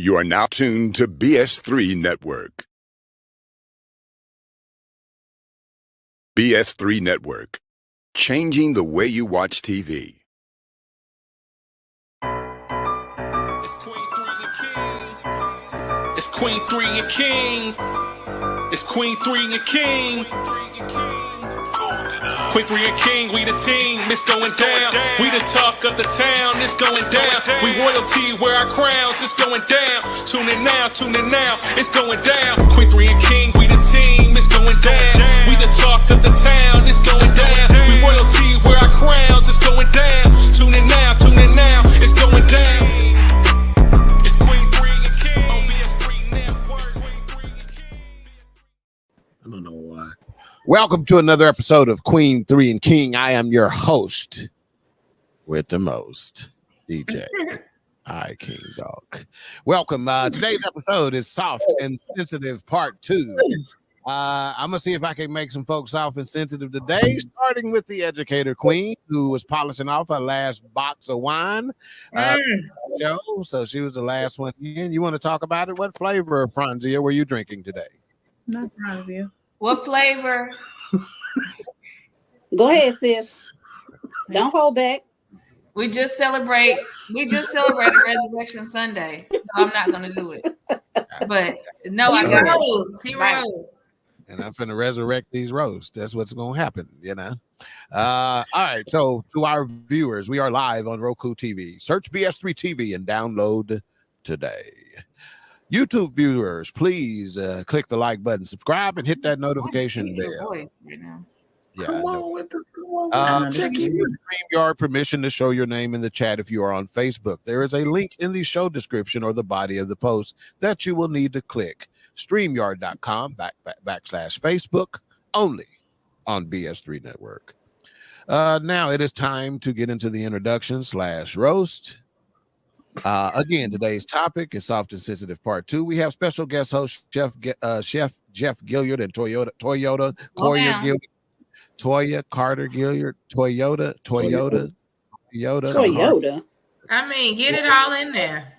You are now tuned to BS3 Network. BS3 Network, changing the way you watch TV. It's Queen 3 and King. It's Queen 3 and King. It's Queen 3 and King. Queen 3 and King, we the team, it's going down. We the talk of the town, it's going down. We royalty, wear our crowns, it's going down. Tune in now, it's going down. Queen 3 and King, we the team, it's going down. We the talk of the town, it's going down. We royalty, wear our crowns, it's going down. Tune in now, it's going down. It's Queen 3 and King on BS3 Network. I don't know why. Welcome to another episode of Queen 3 and King. I am your host with the most, DJ I King Dog. Welcome. Today's episode is Soft and Sensitive Part 2. I'm going to see if I can make some folks soft and sensitive today, starting with the educator queen, who was polishing off her last box of wine. So she was the last one in. You want to talk about it? What flavor of Franzia were you drinking today? Not Franzia. What flavor? Go ahead, sis. Don't hold back. We just celebrated Resurrection Sunday, so I'm not gonna do it. But no, I got rose. He rose. And I'm finna resurrect these roasts. That's what's gonna happen, you know. All right. So to our viewers, we are live on Roku TV. Search BS3 TV and download today. YouTube viewers, please click the like button, subscribe, and hit that notification bell. Right now. Yeah, Come on with the check your StreamYard permission to show your name in the chat if you are on Facebook. There is a link in the show description or the body of the post that you will need to click. StreamYard.com/Facebook, only on BS3 Network. Now it is time to get into the introduction/roast. Again, today's topic is Soft and Sensitive Part 2. We have special guest host Chef Jeff Gilyard and Toya Carter-Gilyard, Toyota. I mean, get it all in there.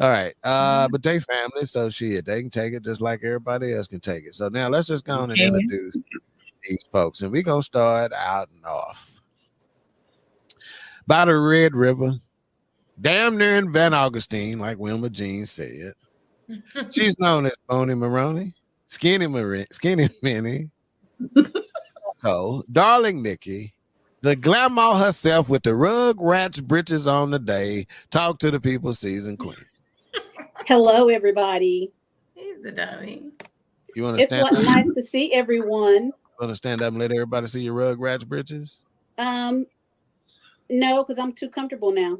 All right. But they family, so they can take it just like everybody else can take it. So now let's just go on and introduce these folks. And we're gonna start out and off. By the Red River. Damn near in Van Augustine, like Wilma Jean said. She's known as Boney Maroney, Skinny Minnie, Darling Nikki, the glamour herself with the Rugrats britches on the day. Talk to the people, season queen. Hello, everybody. He's a dummy. You want to stand? It's nice to see everyone. Want to stand up and let everybody see your Rugrats britches? No, because I'm too comfortable now.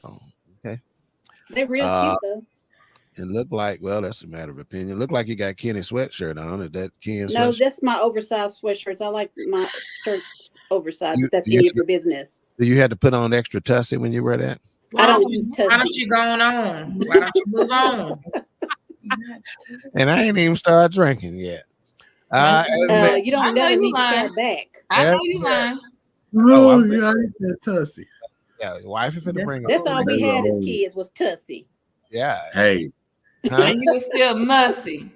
Oh, okay. They're real cute though. And look like, well, that's a matter of opinion. Look like you got Kenny sweatshirt on. Is that Ken's No, sweatshirt? that's my oversized sweatshirts. I like my shirts oversized. If that's any of your business. Do you had to put on extra tussie when you wear that? I don't use tussie. Why don't you going on? Why don't you move on? And I ain't even started drinking yet. You don't never need to start back. I know you lying. No, I said Tussie. Yeah, your wife is finna bring That's up. all we had as kids was tussie. Yeah. Hey. Huh? And you were still mussy.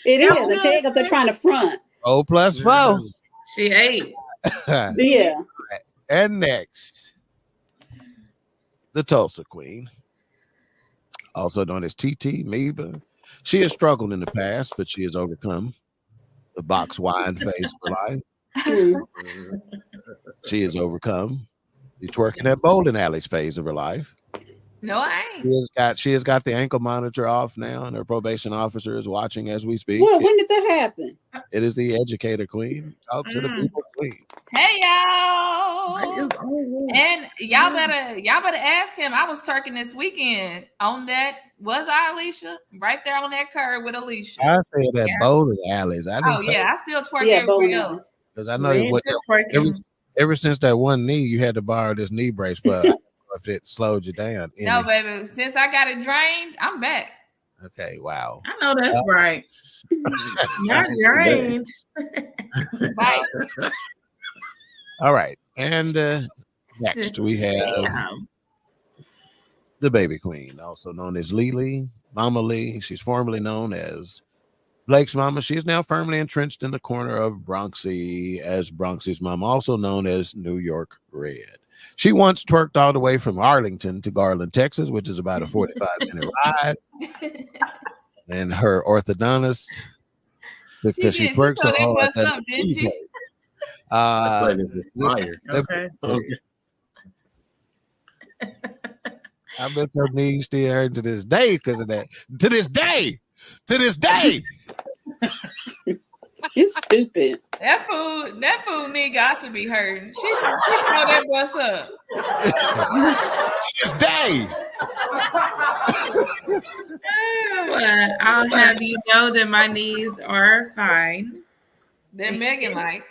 It is. I tell you, they're trying to front. 0+4. She ate. Yeah. And next, the Tulsa Queen, also known as TT Meba. She has struggled in the past, but she has overcome the box wine phase of her life. She has overcome the twerking at bowling alleys phase of her life. No, I ain't. She has got the ankle monitor off now, and her probation officer is watching as we speak. Well, when did that happen? It is the educator queen. Talk to the people queen. Hey y'all. And y'all better ask him. I was twerking this weekend on that. Was I Alicia? Right there on that curve with Alicia. I said that bowling alleys. I didn't say I still twerk everywhere else. because I know ever since that one knee, you had to borrow this knee brace for if it slowed you down. No, baby. Since I got it drained, I'm back. Okay, wow. I know that's right. Not drained. Right. All right. And Next, we have Damn. the baby queen, also known as Lily, Mama Lee. She's formerly known as Blake's mama. She is now firmly entrenched in the corner of Bronxy as Bronxy's mama, also known as New York Red. She once twerked all the way from Arlington to Garland, Texas, which is about a 45-minute ride. And her orthodontist, because she twerks so hard. Didn't she? Okay. I bet her knees still hurt to this day because of that. To this day. You stupid. That food knee got to be hurting. She throw that bus up. To this day. I'll have you know that my knees are fine. They're Megan like.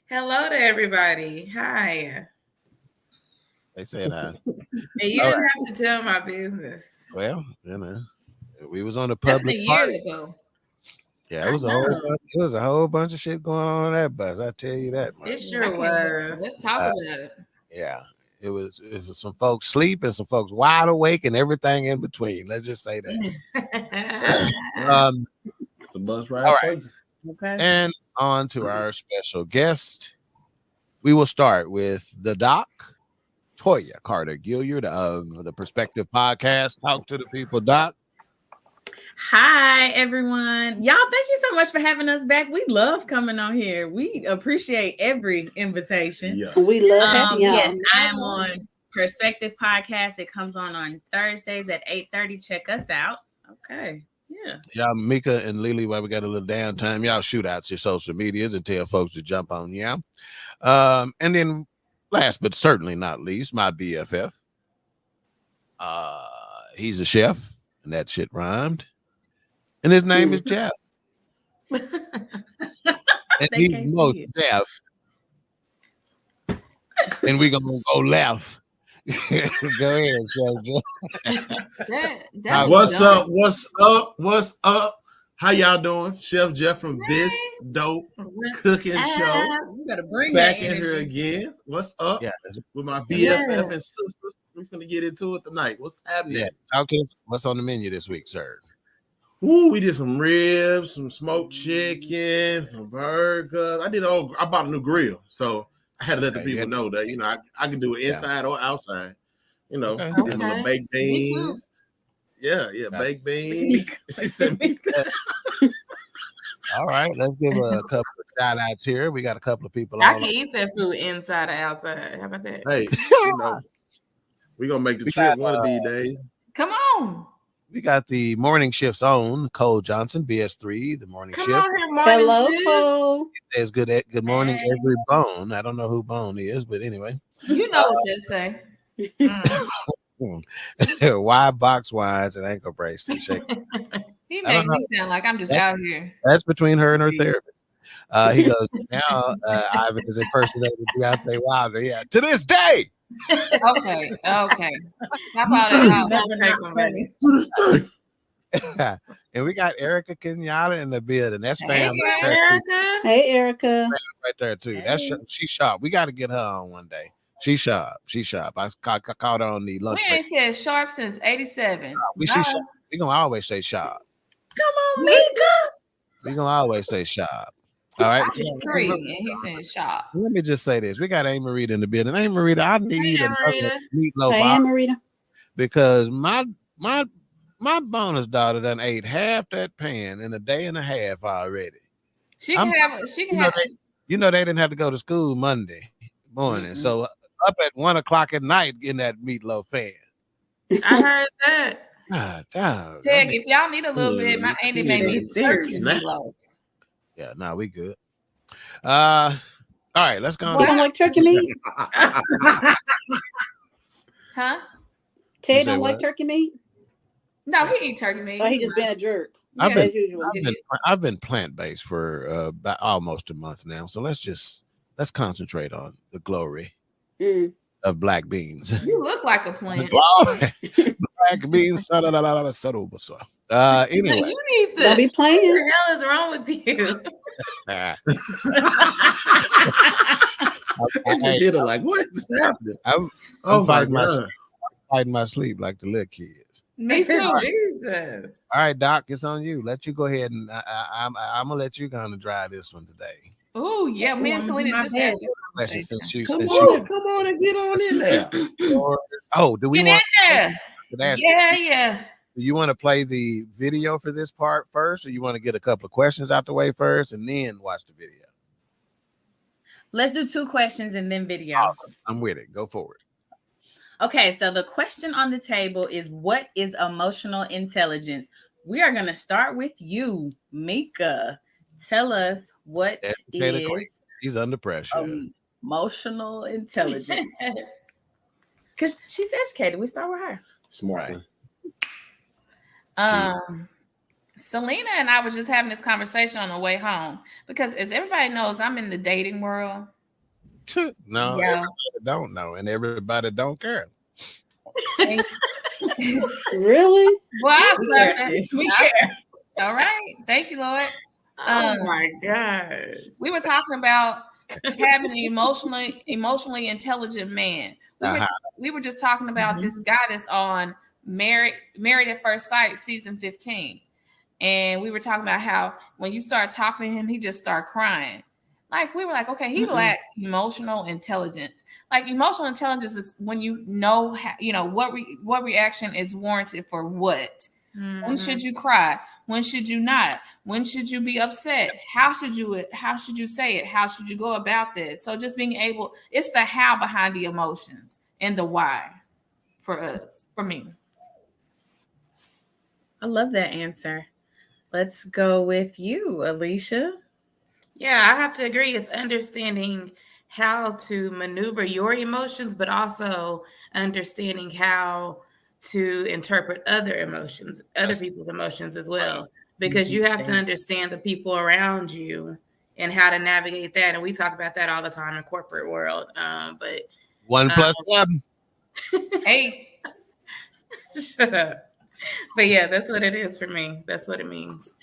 Hello to everybody. Hi. They said And you didn't have to tell my business. well, we was on the That's public a year party. ago. Yeah, it was a whole bunch of shit going on that bus. I tell you that much. It sure was. Let's talk about it. Yeah, it was some folks sleep and some folks wide awake and everything in between. Let's just say that. It's a bus ride. All right. Okay. And on to our special guest. We will start with the doc, Toya Carter-Gilyard of the Perspective Podcast. Talk to the people, Doc. Hi, everyone. Y'all, thank you so much for having us back. We love coming on here. We appreciate every invitation. Yeah. We love having y'all. Yes, I am on Perspective Podcast. It comes on Thursdays at 8:30. Check us out. Okay. Yeah. Y'all, Mika and Lily, while we got a little downtime, y'all shoot out your social medias and tell folks to jump on y'all. And then last but certainly not least, my BFF. He's a chef, and that shit rhymed. And his name is Jeff. And he's most deaf. And we're gonna go left. Go ahead, That What's up? What's up? How y'all doing? Chef Jeff from This Dope Cooking Show. You gotta bring Back that in here energy. again. What's up? Yeah. With my BFF and sisters. We're gonna get into it tonight. What's happening? Yeah. Talk to us. What's on the menu this week, sir? Ooh, we did some ribs, some smoked chicken, some burgers. I bought a new grill, so I had to let the people know that I can do it inside or outside. Did a little baked beans. Yeah, baked beans. She said me. All right, let's give a couple of shout outs here. We got a couple of people. I can eat that food inside or outside. How about that? Hey, we're gonna make the trip one of these days. Come on. We got the morning shift's own Cole Johnson, BS3, the morning Come shift. on here, morning Hello, shift. Cole. It says good morning, every bone. I don't know who Bone is, but anyway. You know what they say. Why box wines and ankle braces? He made me sound like I'm just out here. That's between her and her therapist. He goes, now Ivan is impersonating Deontay Wilder. Yeah, to this day. Okay. Stop all that. And we got Erica Kenyatta in the building. That's family. Hey, Erica. Right there too. She's sharp. We got to get her on one day. She's sharp. I caught her on the lunch. We ain't said sharp since '87. We gonna always say sharp. Come on, Mika. We gonna always say sharp. All right. He's 3 and he's saying sharp. Let me just say this: we got Amy Marita in the building. Amy Marita, I need another meatloaf. Hey, Marita. Because my bonus daughter done ate half that pan in a day and a half already. She can have. They didn't have to go to school Monday morning, so up at 1 o'clock at night in that meatloaf pan. I heard that. God, damn. Ted, if y'all need a little bit, my auntie made me turkey. Yeah, we good. All right, let's go. You don't like turkey meat? Huh? Ted don't like turkey meat? No, he eat turkey meat. Oh, he just been a jerk. I've been plant-based for about almost a month now, so let's concentrate on the glory of black beans. You look like a plant. Black beans. Anyway, You need to. Don't be playing. What the hell is wrong with you? I just hit her like, what's happening? I'm fighting my sleep like the little kids. Me too. Jesus. All right, Doc, it's on you. Let you go ahead and I'm gonna let you kind of drive this one today. Oh yeah, me and Selena just had this Question since you Come on and get on in there. Do we Get want in there. Yeah. do you want to play the video for this part first, or you want to get a couple of questions out the way first and then watch the video? Let's do 2 questions and then video. Awesome. I'm with it. Go forward. Okay, so the question on the table is, what is emotional intelligence? We are going to start with you, Mika. Tell us what is He's under pressure. Emotional intelligence. Because she's educated. We start with her. Smart. Selena and I were just having this conversation on the way home because, as everybody knows, I'm in the dating world. No, everybody don't know, and everybody don't care. Really? Well, We care. All right. Thank you, Lord. Oh my gosh. We were talking about having an emotionally intelligent man. We were just talking about this guy that's on Married at First Sight season 15. And we were talking about how when you start talking to him, he just start crying. Like, we were like, okay, he lacks emotional intelligence. Like, emotional intelligence is when you know how, what reaction is warranted for what. When should you cry? When should you not? When should you be upset? How should you say it? How should you go about that? So just being able, it's the how behind the emotions and the why for me. I love that answer. Let's go with you, Alicia. Yeah, I have to agree. It's understanding how to maneuver your emotions, but also understanding how to interpret other people's emotions as well. Because you have to understand the people around you and how to navigate that. And we talk about that all the time in corporate world. But 1 + 7. 8. Shut up. But yeah, that's what it is for me. That's what it means.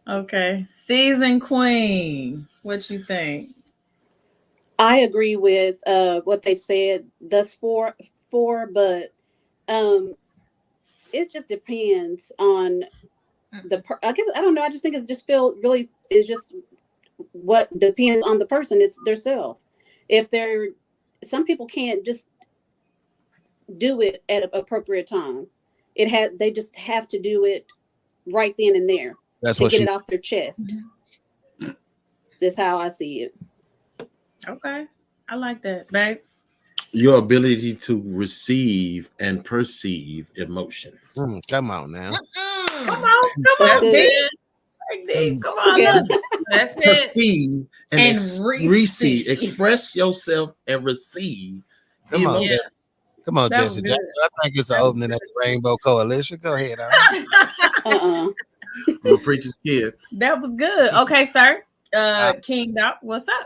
Okay. Season Queen, what you think? I agree with what they've said thus far, but it just depends on I guess, I don't know. I just think it's just what depends on the person. It's their self. Some people can't just do it at an appropriate time. They just have to do it right then and there. That's to what get it off their chest. That's how I see it. Okay. I like that, babe. Your ability to receive and perceive emotion. Come on now. Come on, dude. Come on. That's it. Perceive and receive. receive. Express yourself and receive. Come on. Yeah. Come on, That Jesse was Jackson. I think it's the opening of the Rainbow Coalition. Go ahead. The preacher's kid. That was good. Okay, sir. King Doc, what's up?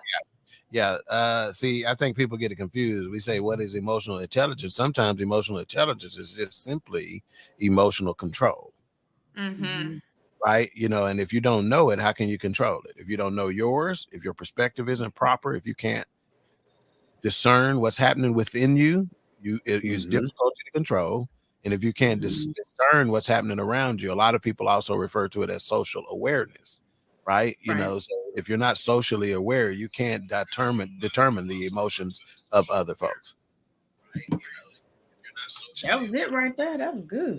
Yeah. See, I think people get it confused. We say, what is emotional intelligence? Sometimes emotional intelligence is just simply emotional control. Mm-hmm. Right? And if you don't know it, how can you control it? If you don't know yours, if your perspective isn't proper, if you can't discern what's happening within you, it is difficult to control. And if you can't discern what's happening around you, a lot of people also refer to it as social awareness, right? So if you're not socially aware, you can't determine the emotions of other folks. Right? That was it right there. That was good.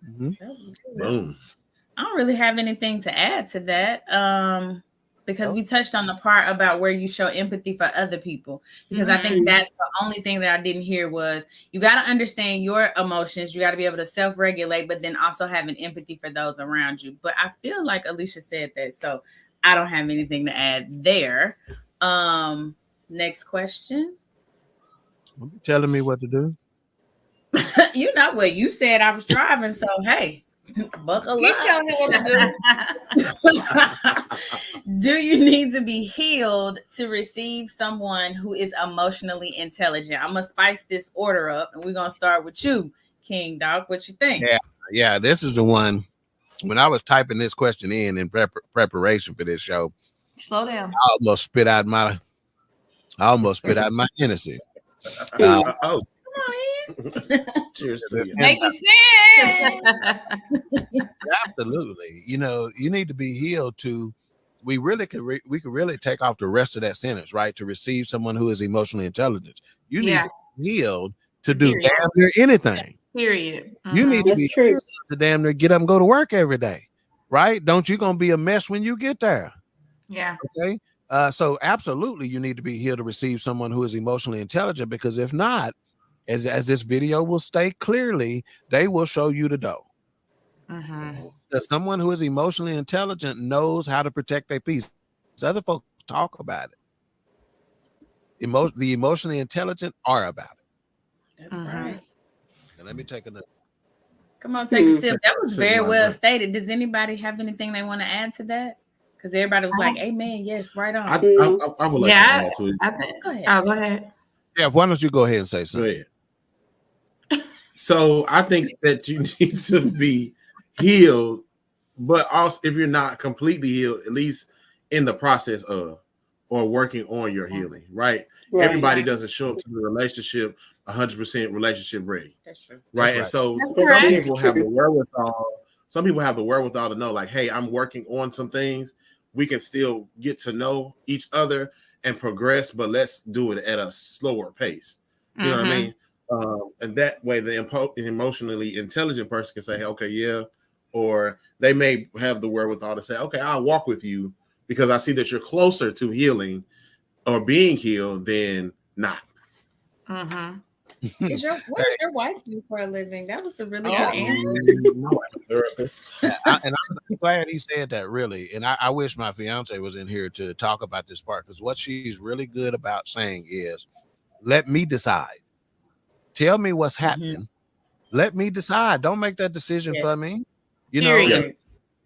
Mm-hmm. That was good. Boom. I don't really have anything to add to that. Because we touched on the part about where you show empathy for other people. Because I think that's the only thing that I didn't hear was you got to understand your emotions. You got to be able to self-regulate, but then also have an empathy for those around you. But I feel like Alicia said that, so I don't have anything to add there. Next question. You telling me what to do? You know what you said. I was driving, so hey. Buckle Keep up. telling me what to do. Do you need to be healed to receive someone who is emotionally intelligent? I'm gonna spice this order up, and we're gonna start with you, King Doc. What you think? Yeah. This is the one. When I was typing this question in preparation for this show, Slow down. I almost spit out my I almost spit out my Hennessy. Oh, Come on, cheers to you. Make it sense. Absolutely. You need to be healed to. We really could. We could really take off the rest of that sentence, right? To receive someone who is emotionally intelligent, you need to be healed to do Period. damn near anything. Period. You need to That's be true. healed to damn near get up and go to work every day, right? Don't you gonna be a mess when you get there? Yeah. Okay. So absolutely, you need to be healed to receive someone who is emotionally intelligent, because if not, as this video will state clearly, they will show you the dough. That someone who is emotionally intelligent knows how to protect their peace. Other folks talk about it. The emotionally intelligent are about it. That's right. And let me take another. Come on, take a sip. That was very well stated. Does anybody have anything they want to add to that? Because everybody was like, "Amen." Yes, right on. I would like to add to it. Go ahead. Oh, go ahead. Yeah, why don't you go ahead and say something? Go ahead. So I think that you need to be healed, but also if you're not completely healed, at least in the process of or working on your healing, right? Everybody doesn't show up to the relationship 100% relationship ready. That's true. Right. And so some people have the wherewithal. Some people have the wherewithal to know, like, hey, I'm working on some things. We can still get to know each other and progress, but let's do it at a slower pace. You know what I mean? And that way, the emotionally intelligent person can say, hey, okay, yeah. Or they may have the wherewithal to say, okay, I'll walk with you because I see that you're closer to healing or being healed than not. What does your wife do for a living? That was a really good answer. And I'm glad he said that, really. And I wish my fiance was in here to talk about this part, because what she's really good about saying is, let me decide. Tell me what's happening. Let me decide. Don't make that decision for me. You know.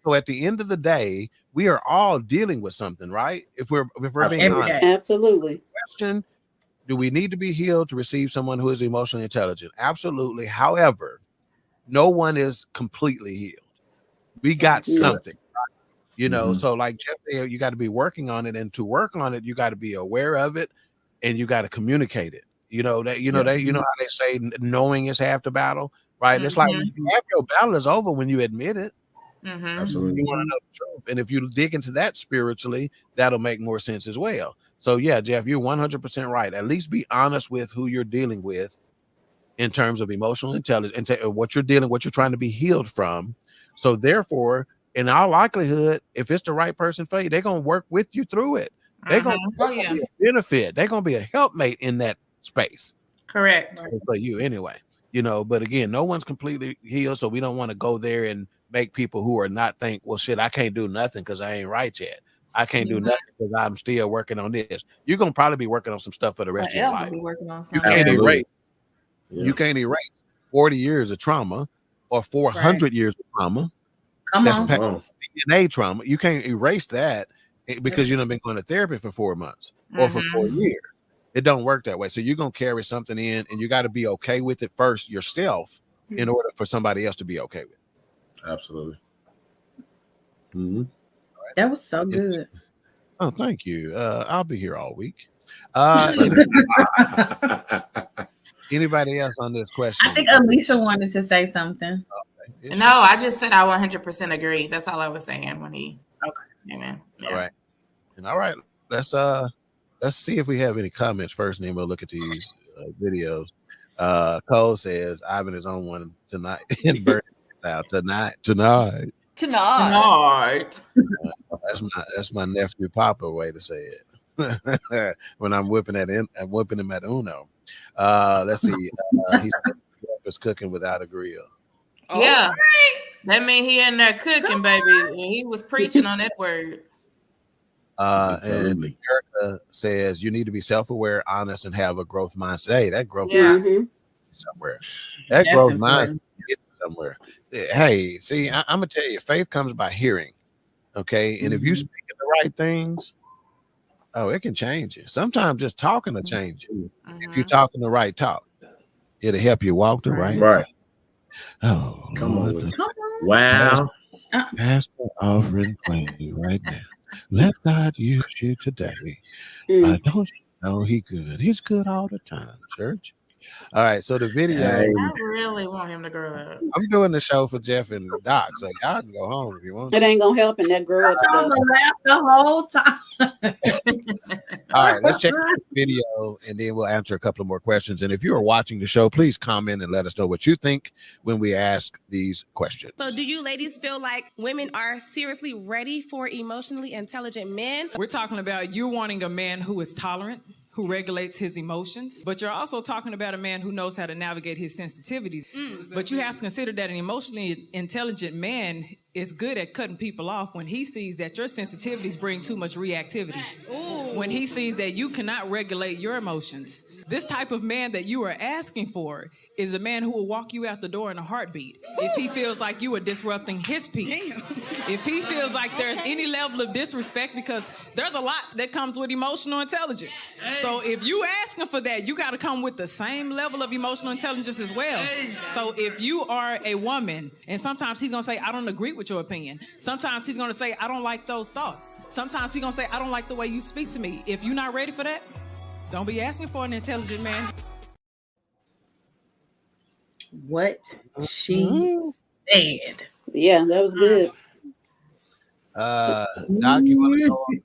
So at the end of the day, we are all dealing with something, right? If we're being honest. Absolutely. Question: do we need to be healed to receive someone who is emotionally intelligent? Absolutely. However, no one is completely healed. We got something, you know. So, like Jeff said, you got to be working on it, and to work on it, you got to be aware of it, and you got to communicate it. You know that. You know how they say knowing is half the battle, right? It's like half your battle is over when you admit it. Absolutely. You want to know the truth, and if you dig into that spiritually, that'll make more sense as well. So yeah, Jeff, you're 100% right. At least be honest with who you're dealing with in terms of emotional intelligence and what you're trying to be healed from. So therefore, in all likelihood, if it's the right person for you, they're gonna work with you through it. They're gonna be a benefit. They're gonna be a helpmate in that space. Correct. For you anyway. You know, but again, no one's completely healed, so we don't want to go there and make people who are not think, well, shit, I can't do nothing because I ain't right yet. I can't do nothing because I'm still working on this. You're gonna probably be working on some stuff for the rest of your life. You can't erase. You can't erase 40 years of trauma or 400 years of trauma. That's DNA trauma. You can't erase that because you've been going to therapy for 4 months or for 4 years. It don't work that way. So you're gonna carry something in, and you got to be okay with it first yourself in order for somebody else to be okay with it. Absolutely. That was so good. Oh, thank you. I'll be here all week. Anybody else on this question? I think Alicia wanted to say something. Okay. No, I just said I 100% agree. That's all I was saying when he. Okay. Amen. Yeah. All right. Let's see if we have any comments first, and then we'll look at these videos. Cole says Ivan is on one tonight in Burning out tonight. That's my nephew Papa way to say it. When I'm whipping him at Uno. Let's see. He said was cooking without a grill. Yeah, that means he in there cooking, baby. And he was preaching on that word. And Erica says you need to be self-aware, honest, and have a growth mindset. Hey, that growth mindset somewhere. That growth mindset somewhere. Hey, see, I'm gonna tell you, faith comes by hearing. Okay, and if you speak the right things, it can change you. Sometimes just talking to change you. If you're talking the right talk, it'll help you walk the right. Oh, come on! Wow, pass the offering plate right now. Let God use you today. Don't Oh, he good. He's good all the time, church. All right, so the video. Hey. I really want him to grow up. I'm doing the show for Jeff and Doc, so y'all can go home if you want. It ain't gonna help in that grow up I'm stuff. gonna laugh the whole time. All right, let's check the video and then we'll answer a couple of more questions. And if you are watching the show, please comment and let us know what you think when we ask these questions. So do you ladies feel like women are seriously ready for emotionally intelligent men? We're talking about you wanting a man who is tolerant, who regulates his emotions, but you're also talking about a man who knows how to navigate his sensitivities. But you have to consider that an emotionally intelligent man is good at cutting people off when he sees that your sensitivities bring too much reactivity. When he sees that you cannot regulate your emotions. This type of man that you are asking for is a man who will walk you out the door in a heartbeat if he feels like you are disrupting his peace. If he feels like there's any level of disrespect, because there's a lot that comes with emotional intelligence. So if you asking for that, you got to come with the same level of emotional intelligence as well. So if you are a woman, and sometimes he's going to say, I don't agree with your opinion. Sometimes he's going to say, I don't like those thoughts. Sometimes he's going to say, I don't like the way you speak to me. If you're not ready for that, don't be asking for an intelligent man. What she said. Yeah, that was good. Doc, you want to go on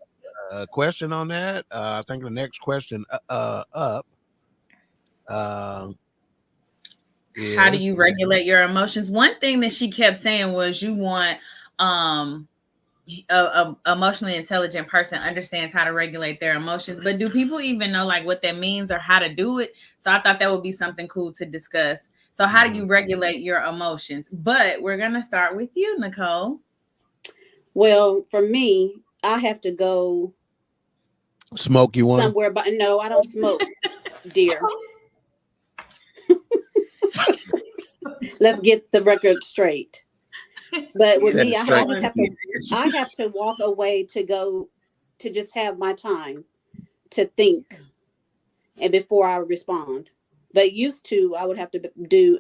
a question on that? I think the next question up is, How do you regulate your emotions? One thing that she kept saying was you want a emotionally intelligent person understands how to regulate their emotions, but do people even know like what that means or how to do it? So I thought that would be something cool to discuss. So how do you regulate your emotions? But we're gonna start with you, Nicole. Well, for me, I have to go smoke you one somewhere, but no, I don't smoke, dear. Let's get the record straight. But with me, I have to walk away to go to just have my time to think, and before I respond. But used to, I would have to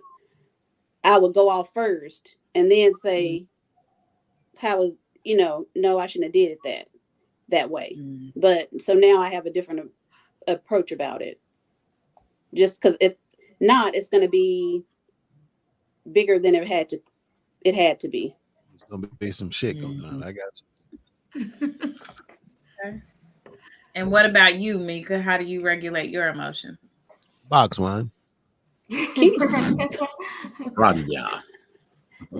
I would go off first and then say, how is, no, I shouldn't have did it that way. But so now I have a different approach about it. Just because if not, it's going to be bigger than it had to be. It's gonna be some shit going on. I got you. Okay. And what about you, Mika? How do you regulate your emotions? Box wine. Rania.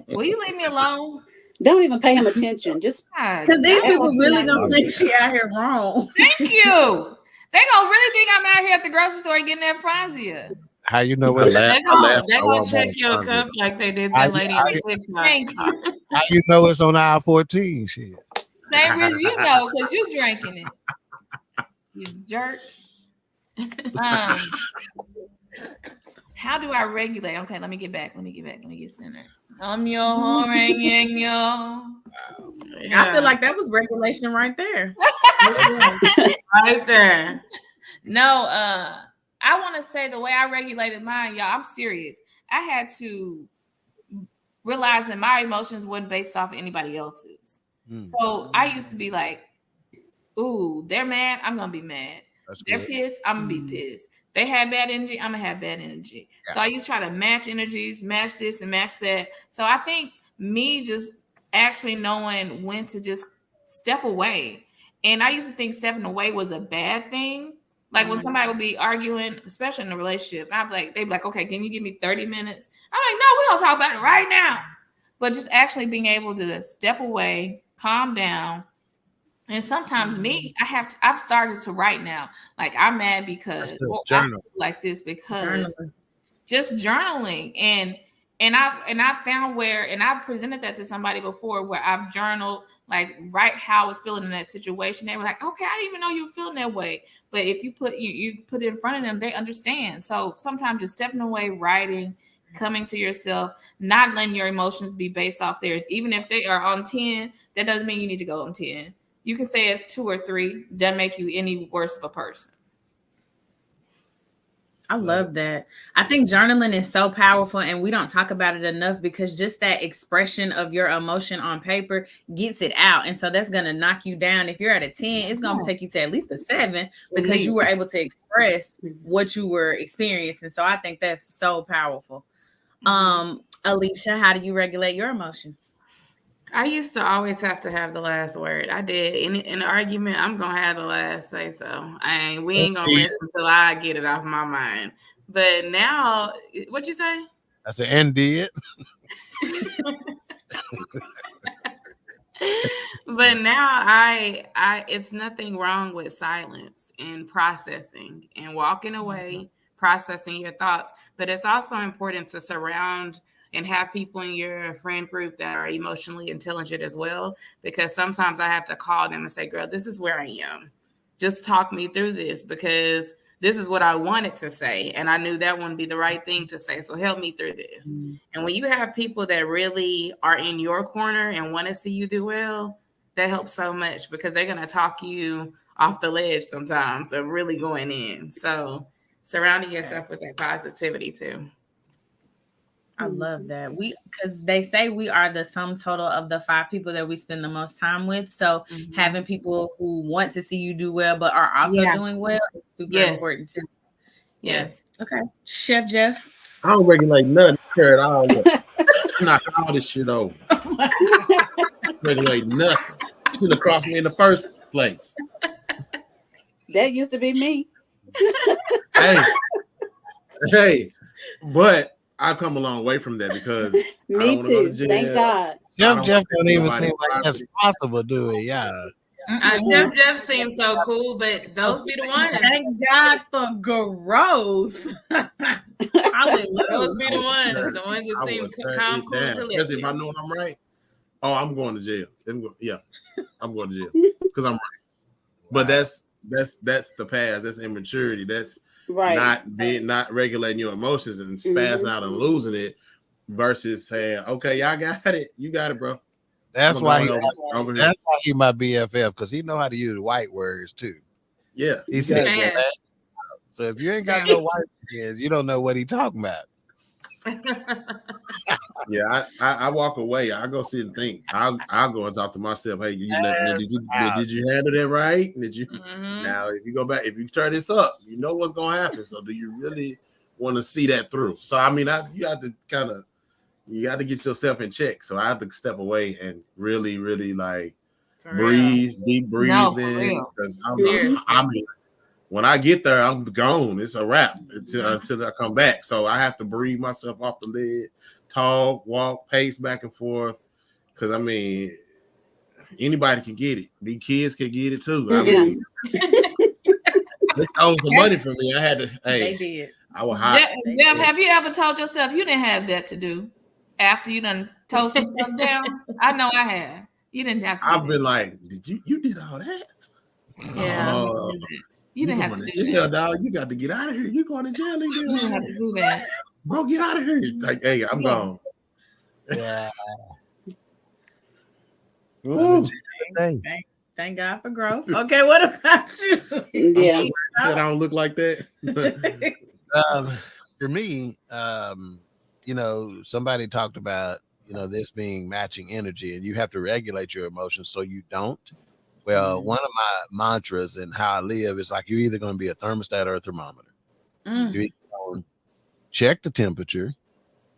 Will you leave me alone? Don't even pay him attention. Just because these people really don't think she out here wrong. Thank you. They gonna really think I'm out here at the grocery store getting that Franzia. How you know what? They're gonna check your cup like they did that lady on TikTok. Thank you. How you know it's on aisle 14? Shit. Same reason you know, because you drinking it. You jerk. How do I regulate? Okay, let me get back. Let me get centered. I'm your I feel like that was regulation right there. Right there. No, I want to say the way I regulated mine, y'all, I'm serious. I had to realize that my emotions weren't based off of anybody else's. So I used to be like, ooh, they're mad, I'm going to be mad. They're pissed, I'm going to be pissed. They had bad energy, I'm going to have bad energy. Yeah. So I used to try to match energies, match this and match that. So I think me just actually knowing when to just step away. And I used to think stepping away was a bad thing. Like when somebody would be arguing, especially in a relationship, they'd be like, okay, can you give me 30 minutes? I'm like, no, we're going to talk about it right now. But just actually being able to step away, calm down. And sometimes I've started to write now. Like I'm mad because I feel like this because just journaling. And I found and I presented that to somebody before where I've journaled, like write how I was feeling in that situation. They were like, okay, I didn't even know you were feeling that way. But if you put it in front of them, they understand. So sometimes just stepping away, writing, coming to yourself, not letting your emotions be based off theirs. Even if they are on 10, that doesn't mean you need to go on 10. You can say a 2 or 3, doesn't make you any worse of a person. I love that. I think journaling is so powerful and we don't talk about it enough because just that expression of your emotion on paper gets it out. And so that's going to knock you down. If you're at a 10, it's going to take you to at least a 7 because you were able to express what you were experiencing. So I think that's so powerful. Alicia, how do you regulate your emotions? I used to always have to have the last word. I did. In an argument, I'm going to have the last say so. We ain't going to rest until I get it off my mind. But now, what'd you say? I said, and did. But now it's nothing wrong with silence and processing and walking away, processing your thoughts. But it's also important to surround and have people in your friend group that are emotionally intelligent as well, because sometimes I have to call them and say, girl, this is where I am. Just talk me through this because this is what I wanted to say. And I knew that wouldn't be the right thing to say. So help me through this. And when you have people that really are in your corner and want to see you do well, that helps so much because they're going to talk you off the ledge sometimes of really going in. So surrounding yourself with that positivity too. I love that. Because they say we are the sum total of the 5 people that we spend the most time with. So having people who want to see you do well, but are also doing well is super important too. Yes. Okay. Chef Jeff. I don't regulate nothing here at all. Knock all this shit over. Regulate nothing. Should have crossed me in the first place. That used to be me. Hey, but I've come a long way from that because me too. Thank God. Jeff don't even seem like that's possible, do it? Yeah. Chef seems so cool, but those be the ones. Thank God for growth. Hallelujah. Those be the ones that seem calm, cool, especially if I know I'm right. Oh, I'm going to jail. I'm going to jail because I'm right. But that's the past. That's immaturity. That's not regulating your emotions and spazzing out and losing it versus saying, okay, y'all got it. You got it, bro. That's why he my BFF because he know how to use white words too. Yeah. He said that. So if you ain't got no white words, you don't know what he talking about. Yeah, I walk away. I go sit and think. I'll go and talk to myself. Hey, did you handle that right? Did you now if you go back, if you turn this up, you know what's gonna happen. So do you really want to see that through? So I mean, you have to you got to get yourself in check. So I have to step away and really, really like breathe, deep breathing. Because I mean, when I get there, I'm gone. It's a wrap until I come back. So I have to breathe myself off the lid, talk, walk, pace back and forth. Because I mean, anybody can get it. These kids can get it too. I mean, they stole some money from me. I had to. Hey, they did. I was hot. Jeff, have you ever told yourself you didn't have that to do after you done told some stuff down? I know I have. You didn't have to. I've been like, you did all that? Yeah. You didn't have to do that. Dog. You got to get out of here. You going to jail? You didn't have to do that. Bro, get out of here. Like, hey, I'm gone. Yeah. Thank God for growth. Okay, what about you? Yeah. Said I don't look like that. For me, somebody talked about, this being matching energy and you have to regulate your emotions so you don't. Well, one of my mantras and how I live is like, you're either going to be a thermostat or a thermometer. You're either going to check the temperature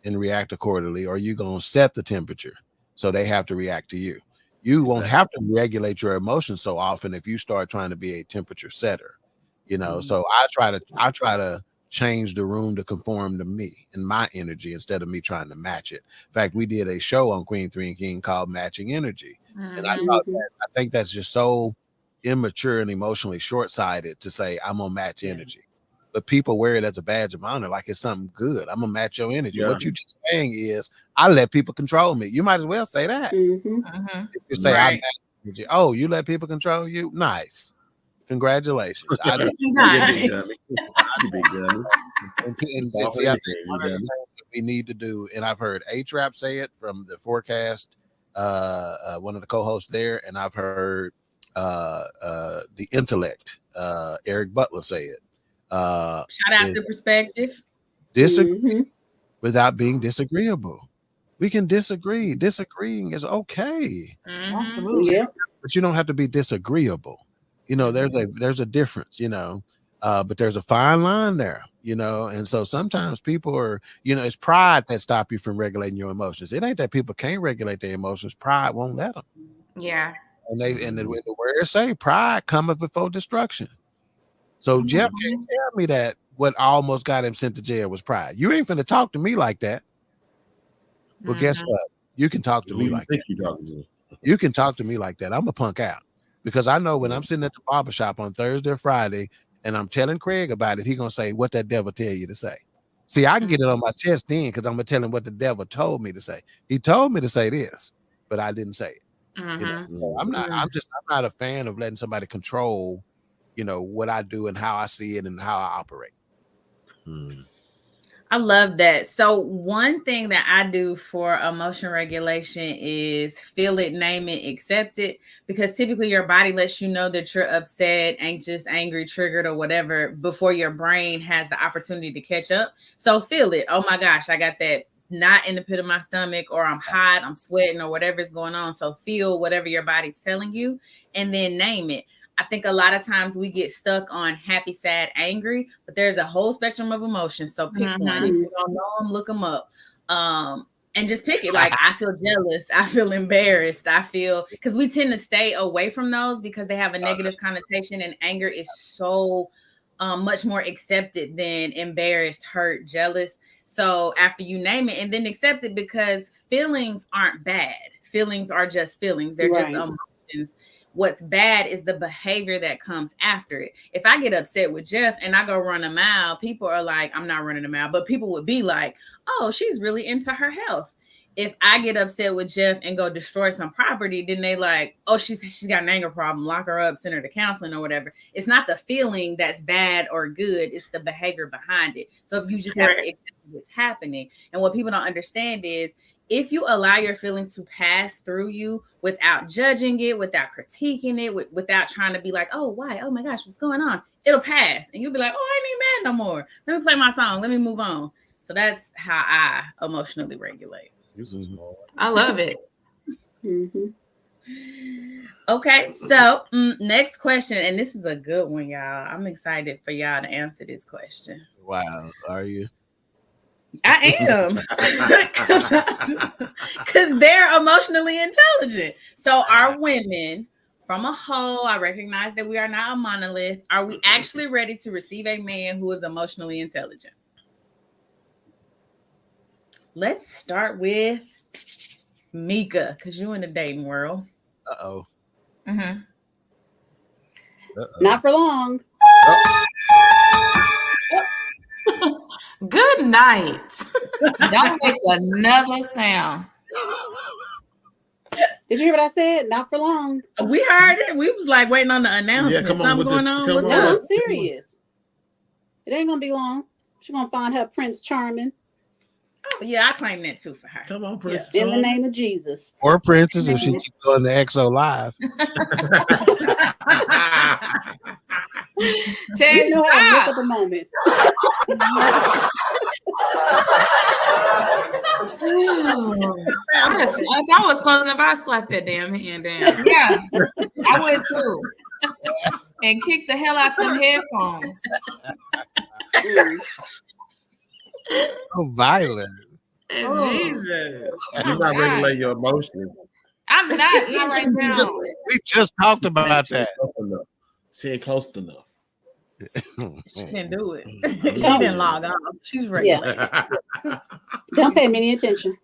and react accordingly, or you're going to set the temperature so they have to react to you. You won't have to regulate your emotions so often if you start trying to be a temperature setter, So I try to change the room to conform to me and my energy instead of me trying to match it. In fact, we did a show on Queen 3 and King called Matching Energy. And I think that's just so immature and emotionally short-sighted to say, I'm going to match energy. But people wear it as a badge of honor, like it's something good. I'm going to match your energy. Yeah. What you're just saying is, I let people control me. You might as well say that. If you say, I match energy. Oh, you let people control you? Nice. Congratulations. We need to do, and I've heard H-Rap say it from the Forecast, one of the co-hosts there, and I've heard the Intellect, Eric Butler say it. Shout out to perspective. Disagree without being disagreeable. We can disagree. Disagreeing is okay. Absolutely. Yeah. But you don't have to be disagreeable. You know, there's a difference, you know. But there's a fine line there, you know, and so sometimes people are, you know, it's pride that stop you from regulating your emotions. It ain't that people can't regulate their emotions. Pride won't let them. Yeah. And the words say pride cometh before destruction. So Jeff can't tell me that what almost got him sent to jail was pride. You ain't finna talk to me like that. Well, guess what? You can talk to me like that. You can talk to me like that. I'm a punk out because I know when I'm sitting at the barbershop on Thursday or Friday and I'm telling Craig about it, he gonna say, what that devil tell you to say. See, I can get it on my chest then because I'm gonna tell him what the devil told me to say. He told me to say this, but I didn't say it. You know? So I'm not a fan of letting somebody control, you know, what I do and how I see it and how I operate. I love that. So one thing that I do for emotion regulation is feel it, name it, accept it, because typically your body lets you know that you're upset, anxious, angry, triggered, or whatever before your brain has the opportunity to catch up. So feel it. Oh my gosh, I got that knot in the pit of my stomach, or I'm hot, I'm sweating, or whatever's going on. So feel whatever your body's telling you and then name it. I think a lot of times we get stuck on happy, sad, angry, but there's a whole spectrum of emotions. So pick one. If you don't know them, look them up. And just pick it. Like, I feel jealous. I feel embarrassed. I feel, because we tend to stay away from those because they have a negative connotation, and anger is so much more accepted than embarrassed, hurt, jealous. So after you name it and then accept it, because feelings aren't bad. Feelings are just feelings. They're just emotions. What's bad is the behavior that comes after it. If I get upset with Jeff and I go run a mile, people are like, I'm not running a mile, but people would be like, oh, she's really into her health. If I get upset with Jeff and go destroy some property, then they like, oh, she's got an anger problem, lock her up, send her to counseling or whatever. It's not the feeling that's bad or good. It's the behavior behind it. So if you just have to accept what's happening. And what people don't understand is, if you allow your feelings to pass through you without judging it, without critiquing it, without trying to be like, oh, why? Oh my gosh, what's going on? It'll pass. And you'll be like, oh, I ain't even mad no more. Let me play my song. Let me move on. So that's how I emotionally regulate. I love it. Okay, so next question. And this is a good one, y'all. I'm excited for y'all to answer this question. Wow. Are you? I am, because they're emotionally intelligent. So are women, from a whole, I recognize that we are not a monolith. Are we actually ready to receive a man who is emotionally intelligent? Let's start with Mika, because you're in the dating world. Uh-oh. Not for long. Good night. Don't make another sound. Did you hear what I said? Not for long. We heard it. We was like waiting on the announcement. Yeah, come on, something going on. come What's on. up? No, I'm serious. It ain't gonna be long. She's gonna find her Prince Charming. Oh, yeah, I claim that too for her. Come on, Prince. In the name of Jesus. Or Princess if she keeps going to EXO Live. You know how to look at the moment. If I was close enough, I'd slap that damn hand down. Yeah, I would too. And kick the hell out them headphones. So violent. Jesus. You're not regulating your emotions. I'm not right now. We just talked about that. She ain't close enough. She didn't do it. She didn't log off. She's ready. Yeah. Don't pay me any attention.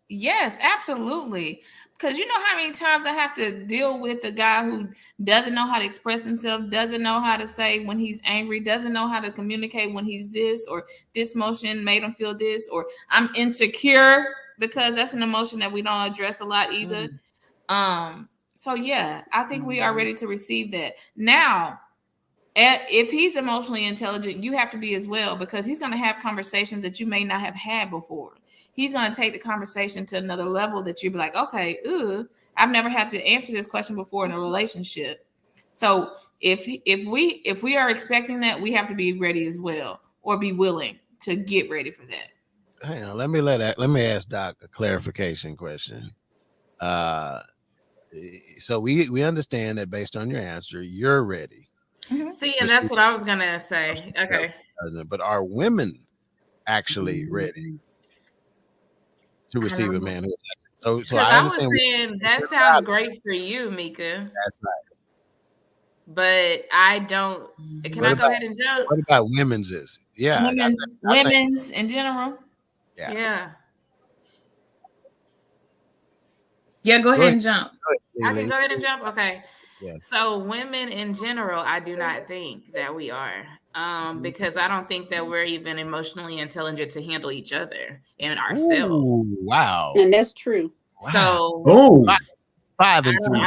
Yes, absolutely. Because you know how many times I have to deal with a guy who doesn't know how to express himself, doesn't know how to say when he's angry, doesn't know how to communicate when he's this, or this emotion made him feel this, or I'm insecure, because that's an emotion that we don't address a lot either. So yeah, I think we are ready to receive that. Now, if he's emotionally intelligent, you have to be as well, because he's going to have conversations that you may not have had before. He's going to take the conversation to another level that you'd be like, okay, I've never had to answer this question before in a relationship. So if we are expecting that, we have to be ready as well, or be willing to get ready for that. Hang on, let me ask Doc a clarification question. So we understand that based on your answer, you're ready. See, and that's what I was gonna say. Okay. But are women actually ready to receive a man who is actually, so I understand. I was saying that sounds great for you, Mika. That's not. But I don't. Can I go ahead and jump? What about women's is? Yeah. Women's in general. Yeah. Yeah, go ahead and jump. I can go ahead and jump. Okay. Yeah. So women in general, I do not think that we are. Because I don't think that we're even emotionally intelligent to handle each other and ourselves. Ooh, wow. And that's true. So 5 and 3.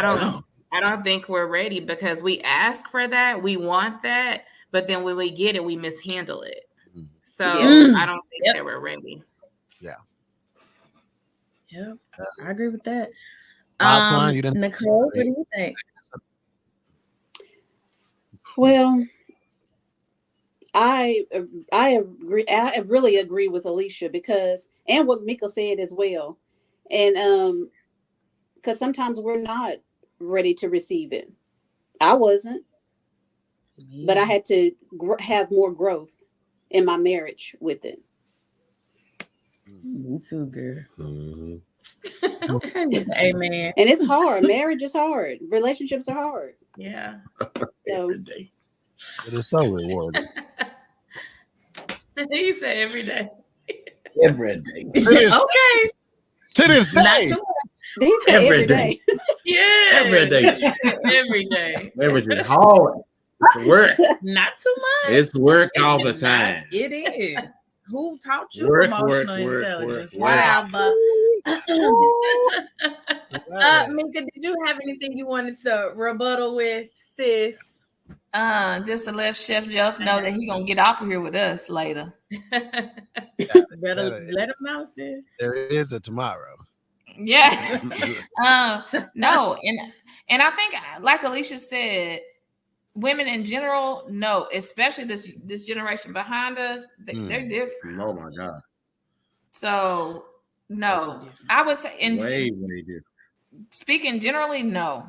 I don't think we're ready because we ask for that, we want that, but then when we get it, we mishandle it. So I don't think that we're ready. Yeah. Yep. I agree with that. Nicole, what do you think? Well, I agree. I really agree with Alicia and what Mika said as well. And because sometimes we're not ready to receive it. I wasn't, but I had to have more growth in my marriage with it. Me too, girl. Mm-hmm. Okay, amen. And it's hard. Marriage is hard. Relationships are hard. Yeah. So, it is so rewarding. He said every day. Every day. Okay. To this day. He said every day. Yeah. Every day. Every day. Every day. Hard. It's work. Not too much. It's work all the time. It is. Who taught you Work, emotional work, intelligence? work. Whatever. Mika, did you have anything you wanted to rebuttal with, sis? Just to let Chef Jeff know that he gonna get off of here with us later. Better let him know, sis. There is a tomorrow. Yeah. No, and I think, like Alicia said, women in general, no, especially this generation behind us, they're different. Oh my God. So no, I would say way different. Speaking generally, no.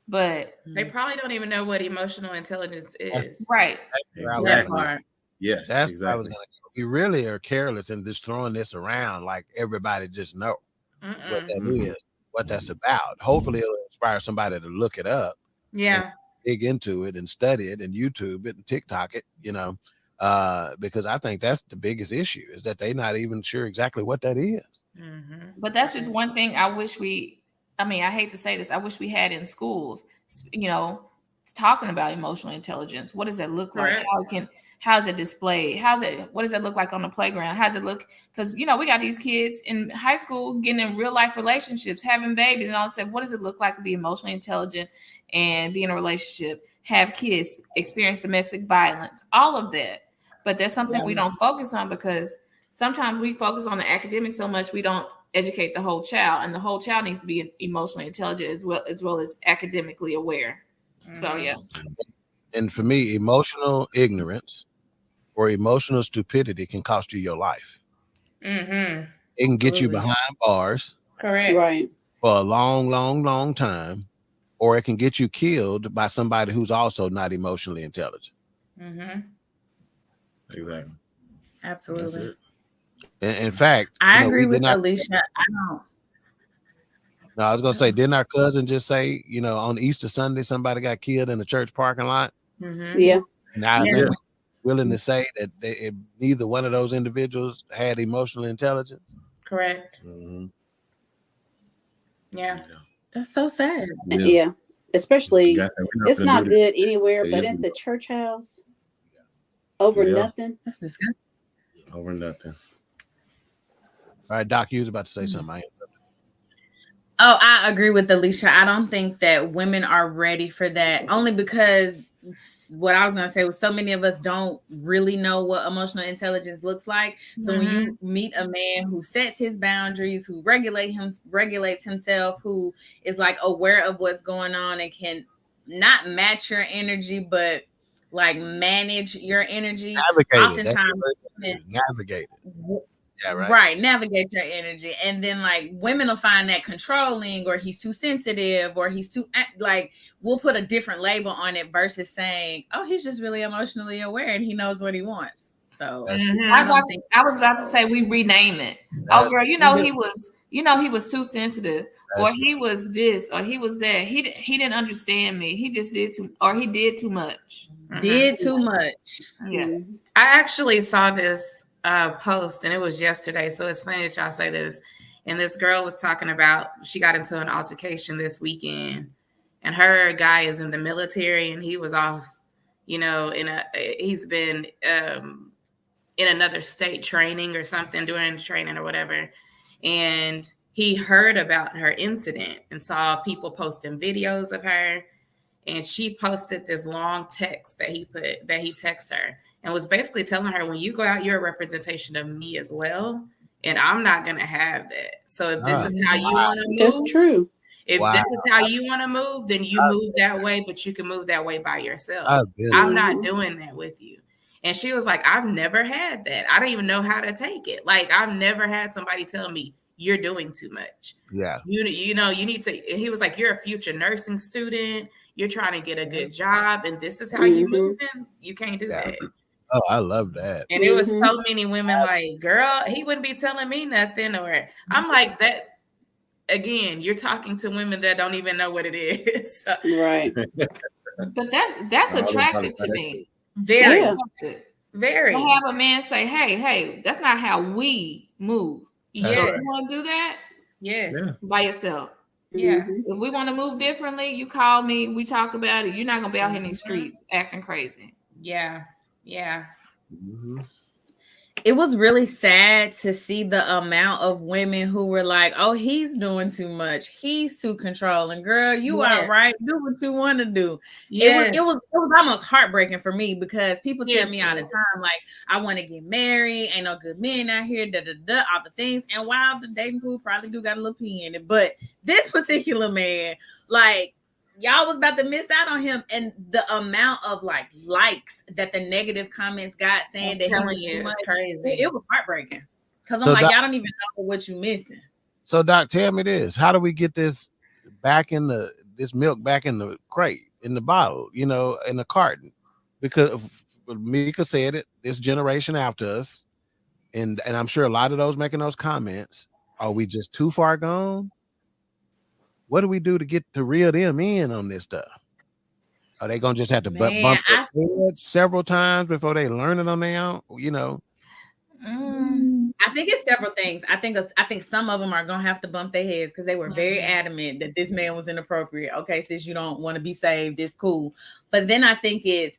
But they probably don't even know what emotional intelligence is. Right. Exactly. Yes, that's exactly. We really are careless in just throwing this around like everybody just know what that is, what that's about. Hopefully it'll inspire somebody to look it up. Yeah. Dig into it and study it and YouTube it and TikTok it, because I think that's the biggest issue is that they're not even sure exactly what that is. But that's just one thing I wish I hate to say this, I wish we had in schools, talking about emotional intelligence. What does that look like? How's it displayed? What does it look like on the playground? How's it look? Because, we got these kids in high school getting in real life relationships, having babies and all that stuff. What does it look like to be emotionally intelligent and be in a relationship, have kids, experience domestic violence, all of that? But that's something we don't focus on because sometimes we focus on the academics so much we don't educate the whole child, and the whole child needs to be emotionally intelligent as well as academically aware. So yeah. And for me, emotional ignorance or emotional stupidity can cost you your life. It can get you behind bars. Correct. Right. For a long, long, long time, or it can get you killed by somebody who's also not emotionally intelligent. Exactly. Absolutely. In fact, I agree with Alicia. I don't. No, I was gonna say, didn't our cousin just say, on Easter Sunday somebody got killed in the church parking lot? Yeah. Now they're willing to say that neither one of those individuals had emotional intelligence. Correct. Yeah. That's so sad. Yeah. Especially, it's not good anywhere but at the church house. Over nothing. That's disgusting. Over nothing. All right, Doc, you was about to say something. Oh, I agree with Alicia. I don't think that women are ready for that, only because what I was going to say was so many of us don't really know what emotional intelligence looks like. So when you meet a man who sets his boundaries, who regulates himself, who is like aware of what's going on and can not match your energy, but like manage your energy. Navigate Oftentimes, navigate it. Yeah, right. Navigate your energy. And then like women will find that controlling, or he's too sensitive, or he's too like, we'll put a different label on it versus saying, oh, he's just really emotionally aware and he knows what he wants. So I was about to say we rename it. Oh girl, he was too sensitive, or he was this, or he was that. He didn't understand me. He just did too, or he did too much. Did too much. Yeah. I actually saw this post, and it was yesterday, so it's funny that y'all say this. And this girl was talking about, she got into an altercation this weekend, and her guy is in the military, and he was off, he's been in another state training or something, doing training or whatever, and he heard about her incident and saw people posting videos of her, and she posted this long text that he texted her, and was basically telling her, when you go out, you're a representation of me as well. And I'm not going to have that. So if this is how you want to move. That's true. If this is how you want to move, then you move that way, but you can move that way by yourself. I'm not doing that with you. And she was like, I've never had that. I don't even know how to take it. Like, I've never had somebody tell me, you're doing too much. Yeah. You need to, and he was like, you're a future nursing student. You're trying to get a good job. And this is how you move in. You can't do that. Oh, I love that. And it was so many women like, girl, he wouldn't be telling me nothing. Or I'm like, that again, you're talking to women that don't even know what it is. Right. But that's attractive to me. Very. Very. To have a man say, hey, that's not how we move. Yes. You want to do that? Yes. By yourself. Yeah. If we want to move differently, you call me, we talk about it. You're not going to be out here in these streets acting crazy. Yeah. Yeah. It was really sad to see the amount of women who were like, oh, he's doing too much. He's too controlling. Girl, you are right. Do what you want to do. Yes. It was almost heartbreaking for me, because people tell me all the time, like, I want to get married. Ain't no good men out here, all the things. And while the dating pool probably do got a little pee in it, but this particular man, like, y'all was about to miss out on him. And the amount of likes that the negative comments got saying that he was too much, crazy. It was heartbreaking. Because I'm like, y'all don't even know what you missing. So Doc, tell me this. How do we get this milk back in the crate, in the bottle, in the carton? Because Mika said it, this generation after us, and I'm sure a lot of those making those comments, are we just too far gone? What do we do to get to reel them in on this stuff? Are they gonna just have to bump their heads several times before they learn it on their own? I think it's several things. I think some of them are gonna have to bump their heads because they were very adamant that this man was inappropriate. Okay, since you don't want to be saved, it's cool. But then I think it's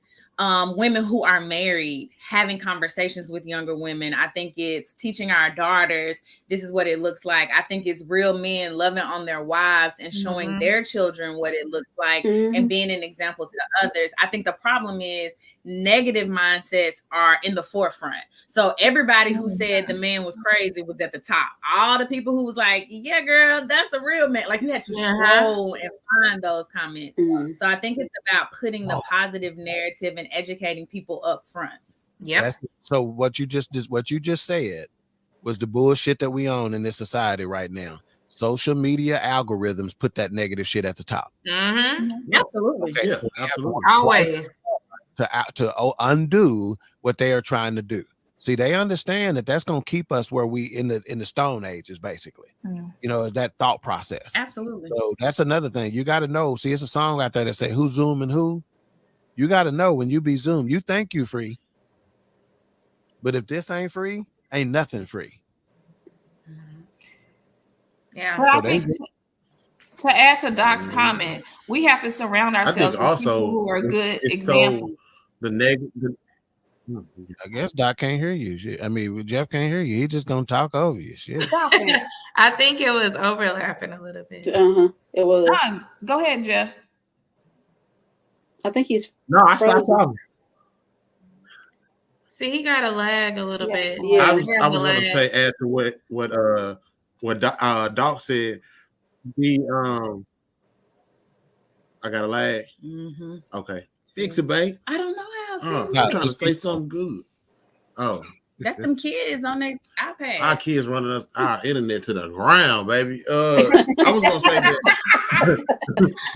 women who are married having conversations with younger women. I think it's teaching our daughters this is what it looks like. I think it's real men loving on their wives and showing their children what it looks like and being an example to others. I think the problem is negative mindsets are in the forefront. So everybody who said the man was crazy was at the top. All the people who was like, yeah, girl, that's a real man. Like, you had to scroll and find those comments. So I think it's about putting the positive narrative and educating people up front. Yep. So what you just said was the bullshit that we own in this society right now. Social media algorithms put that negative shit at the top. Absolutely. Okay. Yeah, absolutely. Always. To undo what they are trying to do. See, they understand that that's going to keep us where we in the Stone Ages, basically. That thought process. Absolutely. So that's another thing you got to know. See, it's a song out there that say who's zooming who. You got to know when you be zoomed, you think you free. But if this ain't free, ain't nothing free. Yeah. But I think to add to Doc's comment, we have to surround ourselves with people who are good examples. So I guess Doc can't hear you. I mean, Jeff can't hear you. He's just gonna talk over you. Shit. I think it was overlapping a little bit. It was. Go ahead, Jeff. I think he's. No, I stopped talking. See, he got a lag a little bit. Yeah. I was going to say, add to what Doc said. I got a lag. Mm-hmm. Okay. Fix it, babe. I don't know how. I'm trying to say something good. Oh. That's them kids on their iPad. Our kids running our internet to the ground, baby. I was gonna say that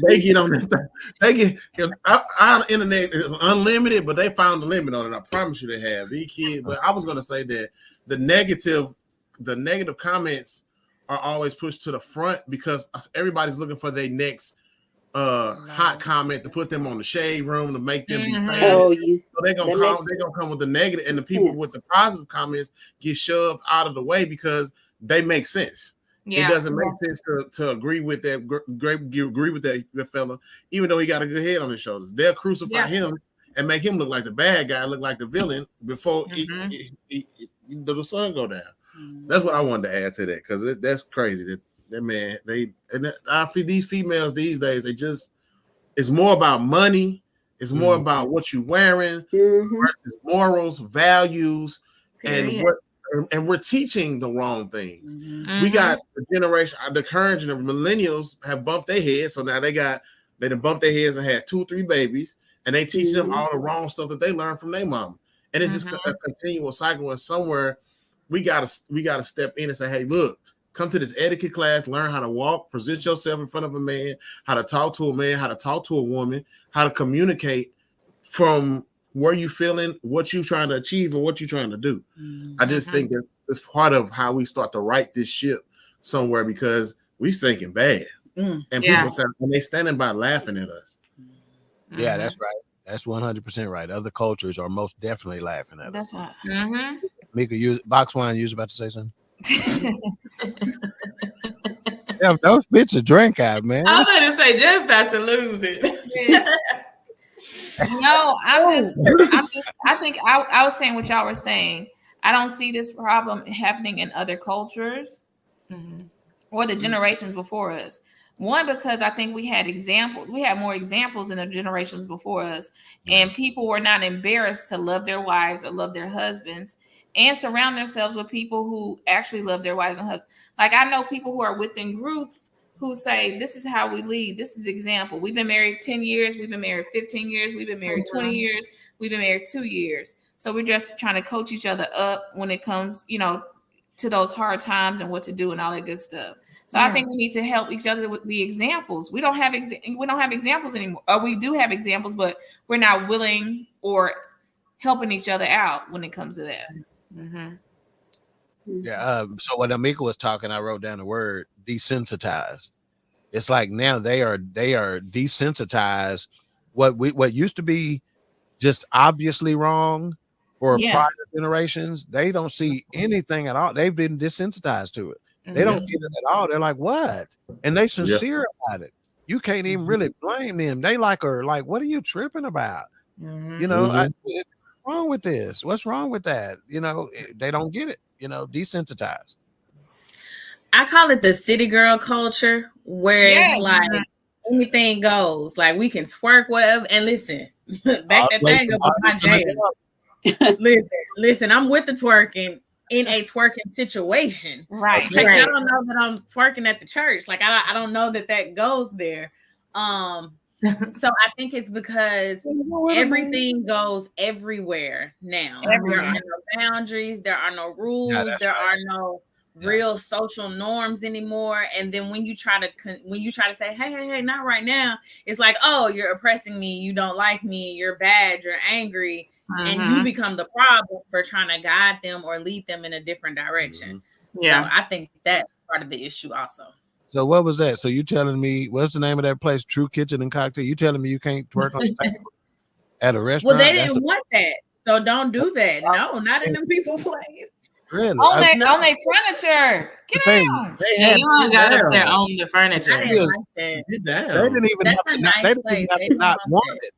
they get on that. They get our internet is unlimited, but they found the limit on it. I promise you, they have these kids. But I was gonna say that the negative comments are always pushed to the front because everybody's looking for their next hot comment to put them on the shade room to make them be famous. So they're gonna come with the negative, and the people with the positive comments get shoved out of the way because they make sense. It doesn't make sense to agree with that fella, even though he got a good head on his shoulders. They'll crucify him and make him look like the bad guy, look like the villain before the sun go down. That's what I wanted to add to that because that's crazy. That man, these females these days, it's more about money, it's more about what you're wearing versus morals, values, and we're teaching the wrong things. We got the generation, the current generation, millennials have bumped their heads, so now they done bumped their heads and had 2-3 babies, and they teach them all the wrong stuff that they learned from their mom, and it's just a continual cycle. And somewhere we gotta step in and say, hey, look. Come to this etiquette class, learn how to walk, present yourself in front of a man, how to talk to a man, how to talk to a woman, how to communicate from where you feeling, what you trying to achieve, and what you're trying to do. I just think that it's part of how we start to right this ship somewhere because we sinking bad. And people when they standing by laughing at us. Yeah, that's right. That's 100% right. Other cultures are most definitely laughing at us. That's right. Mika, Box Wine, you was about to say something? Yeah, don't spit your drink out, man. I was going to say Jeff about to lose it. No, I think I was saying what y'all were saying. I don't see this problem happening in other cultures or the generations before us. One, because I think we had more examples in the generations before us, and people were not embarrassed to love their wives or love their husbands and surround themselves with people who actually love their wives and husbands. Like I know people who are within groups who say, this is how we lead. This is example. We've been married 10 years. We've been married 15 years. We've been married 20 years. We've been married 2 years. So we're just trying to coach each other up when it comes, to those hard times and what to do and all that good stuff. So I think we need to help each other with the examples. We don't have examples anymore. Or we do have examples, but we're not willing or helping each other out when it comes to that. Yeah. So when Amika was talking, I wrote down the word desensitized. It's like now they are desensitized. What used to be just obviously wrong for prior generations, they don't see anything at all. They've been desensitized to it. They don't get it at all. They're like, what? And they sincere about it. You can't even really blame them. They are like, what are you tripping about? What's wrong with this? What's wrong with that? They don't get it, desensitized. I call it the city girl culture where it's like anything goes. Like we can twerk whatever. And listen, back that thing up on my jam. Listen, I'm with the twerking in a twerking situation. Right. Like, I don't know that I'm twerking at the church. Like I don't know that goes there. So I think it's because everything goes everywhere now. There are no boundaries. There are no rules. There are no real social norms anymore. And then when you try to say, hey, not right now, it's like, oh, you're oppressing me. You don't like me. You're bad. You're angry. And you become the problem for trying to guide them or lead them in a different direction. So I think that's part of the issue also. So what was that? So you telling me, what's the name of that place? True Kitchen and Cocktail. You telling me you can't twerk on the table at a restaurant? Well, they didn't want that. So don't do that. No, not in them people place. Really? On their furniture. Get down. You don't got up there on the furniture. I didn't like that. They didn't even have to not want it.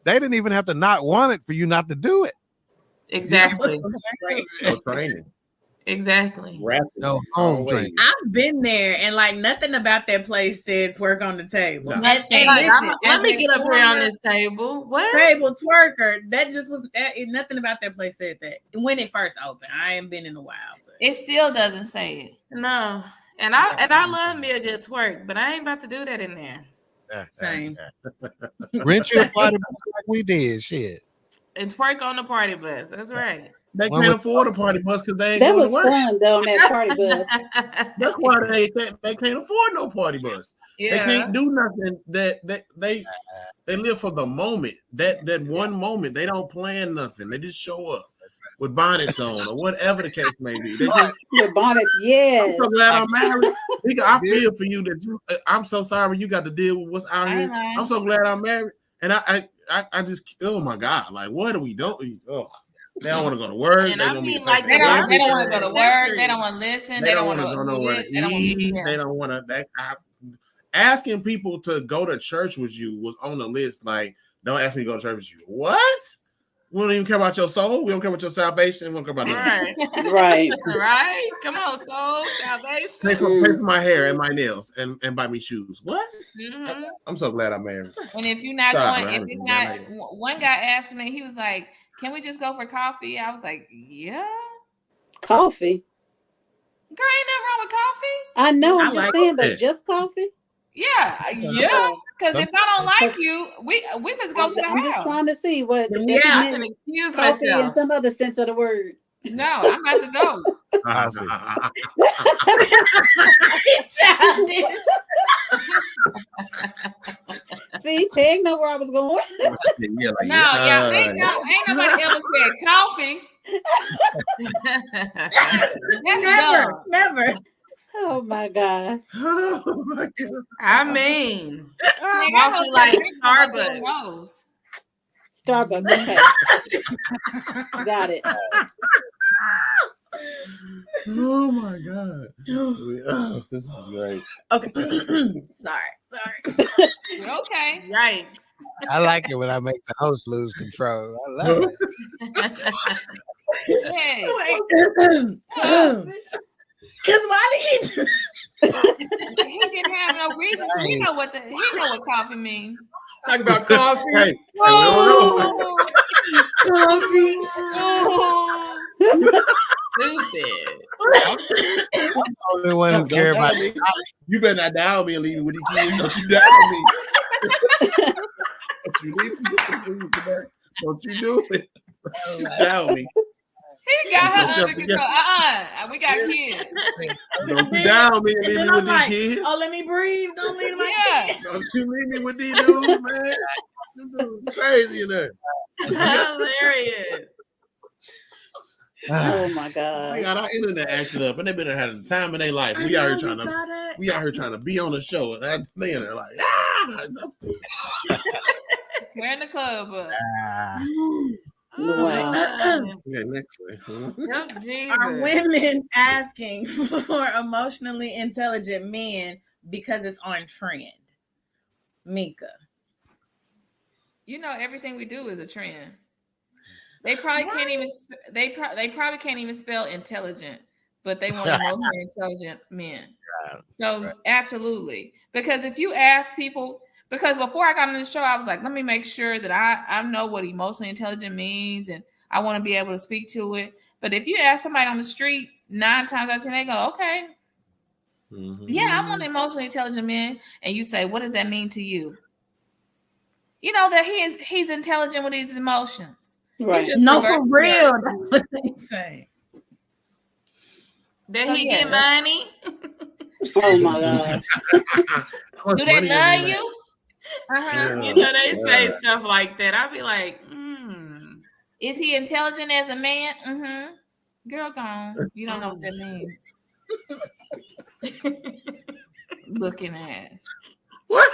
They didn't even have to not want it for you not to do it. Exactly. No training. Exactly. No home training. I've been there and like nothing about that place says twerk on the table. No. Let me get up here on this table. What? Table twerker. That just was nothing about that place said that when it first opened. I ain't been in a while. But. It still doesn't say it. No. And I love me a good twerk, but I ain't about to do that in there. Same. Rent you a party bus like we did. Shit. And twerk on the party bus. That's right. They can't afford a party bus because they ain't That going was to work. fun though on that party bus. That's why they can't afford no party bus. Yeah. They can't do nothing. That they live for the moment. That one moment. They don't plan nothing. They just show up with bonnets on or whatever the case may be. They just With bonnets, yes. I'm so glad I'm married. I feel for you that I'm so sorry you got to deal with what's out here. I'm so glad I'm married. And I just, oh my God, like what are we doing? Oh, they don't want to go to work. And they I don't mean, be like, They don't want to go to work. They don't want to listen. They don't want to go nowhere to eat. They don't want to. Asking people to go to church with you was on the list. Like, don't ask me to go to church with you. What? We don't even care about your soul. We don't care about your salvation. We don't care about right. Right. Right. Come on, soul salvation. Pay for my hair and my nails and buy me shoes. What? Mm-hmm. I'm so glad I'm married. And if you're not Sorry, going, bro. if it's not, one guy asked me, he was like, "Can we just go for coffee?" I was like, "Yeah." Coffee. Girl, ain't nothing wrong with coffee. I know. I'm I just like saying, but it. just coffee. Yeah. Because if I don't like you, we just go to the I'm just house. trying to see what. Yeah, if I it can meant excuse coffee in myself. some other sense of the word. No, I'm about to go. Childish. See, Tag know where I was going. Yeah, like, No, yeah, ain't nobody ever said coffee. That's Never. Oh my God. oh my God. I mean, I coffee hope like that Starbucks. knows. Starbucks. Okay. Got it. Oh my God. Oh, this is great. Okay. Sorry. Okay. Yikes. I like it when I make the host lose control. I love it. Hey. Because why did he? He didn't have no reason to. He know what coffee means. Talk about coffee. Hey, Oh, Stupid. I'm the only one who care about me. You better not down me and leave me with these kids. Don't you down me. Don't you leave me with the food today. Don't you do it. Don't you down me. he got her under control. We got kids. Don't you down me and leave me with these kids. Oh, let me breathe. Don't leave my kids. Don't you leave me with these dudes, man. Them dudes crazy in there. Hilarious. Oh my God. They got our internet acted up, and they better have the time of their life. We out here trying to be on the show, and they in there like, We're in the club. Wow. Yeah, next way. Jesus. Are women asking for emotionally intelligent men because it's on trend? Mika. You know, everything we do is a trend. They probably can't even. They probably can't even spell intelligent, but they want emotionally intelligent men. So absolutely, because if you ask people, because before I got on the show, I was like, let me make sure that I know what emotionally intelligent means, and I want to be able to speak to it. But if you ask somebody on the street, 9 times out of 10, they go, okay, yeah, I want an emotionally intelligent man, and you say, what does that mean to you? You know that he's intelligent with his emotions. Right. No, for real. That's what they say. Did he get money? Oh my God. Do they love you? Yeah. You know, they say stuff like that. I'll be like, Is he intelligent as a man? Girl, gone. You don't know what that means. Looking ass. What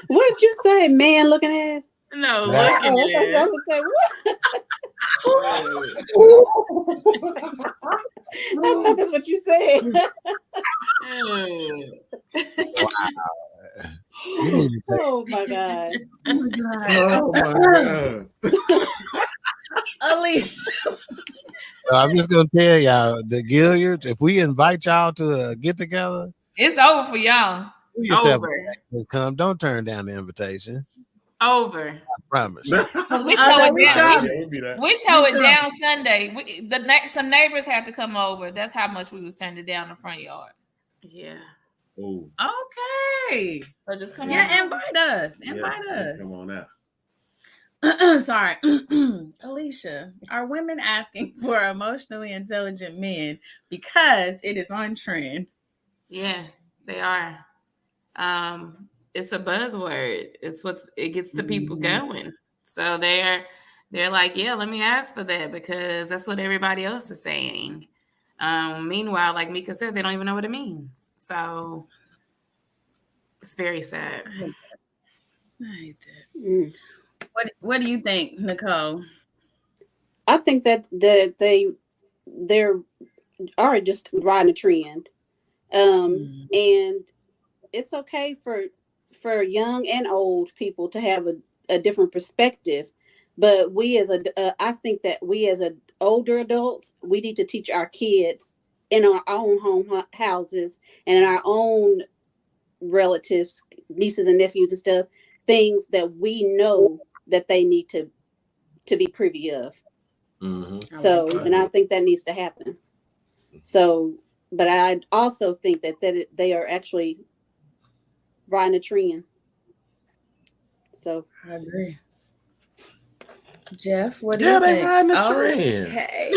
did you say, man? Looking at? no, Oh, looking I at was gonna say what? I thought that's what you said. Oh my God. Oh my God. Alicia. So I'm just gonna tell y'all, the Gilliards, if we invite y'all to a get together, it's over for y'all. Come, don't turn down the invitation. Over. I promise. We tow it down Sunday. Some neighbors had to come over. That's how much we was turning down the front yard. Yeah. Oh, Okay. So just come Yeah, on. invite us. Invite us. Come on out. Sorry. Alicia, are women asking for emotionally intelligent men because it is on trend? Yes, they are. It's a buzzword. It gets the people going. So they're like, yeah, let me ask for that because that's what everybody else is saying. Meanwhile, like Mika said, they don't even know what it means. So it's very sad. I hate that. What do you think, Nicole? I think that they're are just riding a trend, and it's okay for young and old people to have a different perspective. But I think that we as older adults, we need to teach our kids in our own houses and in our own relatives, nieces and nephews and stuff, things that we know that they need to be privy of. So, and I think that needs to happen. So, but I also think that they are actually riding a trend. So I agree. Jeff, what do you think? They riding the trend. Okay.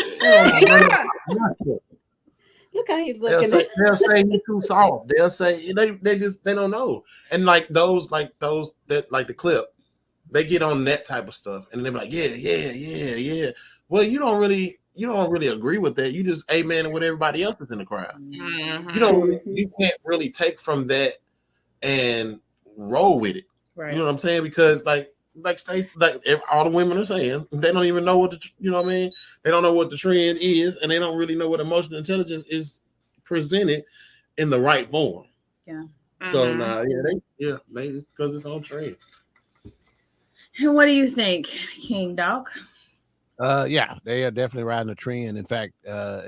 Look how he's looking. They'll say you're too soft. They'll say they don't know. And like those that like the clip, they get on that type of stuff and they're like, yeah. Well, you don't really agree with that. You just amen with everybody else that's in the crowd. You can't really take from that and roll with it. Right. You know what I'm saying? Because like all the women are saying, they don't even know what you know what I mean? They don't know what the trend is, and they don't really know what emotional intelligence is presented in the right form. Yeah. So they because it's on trend. And what do you think, King Doc? Yeah, they are definitely riding a trend. In fact,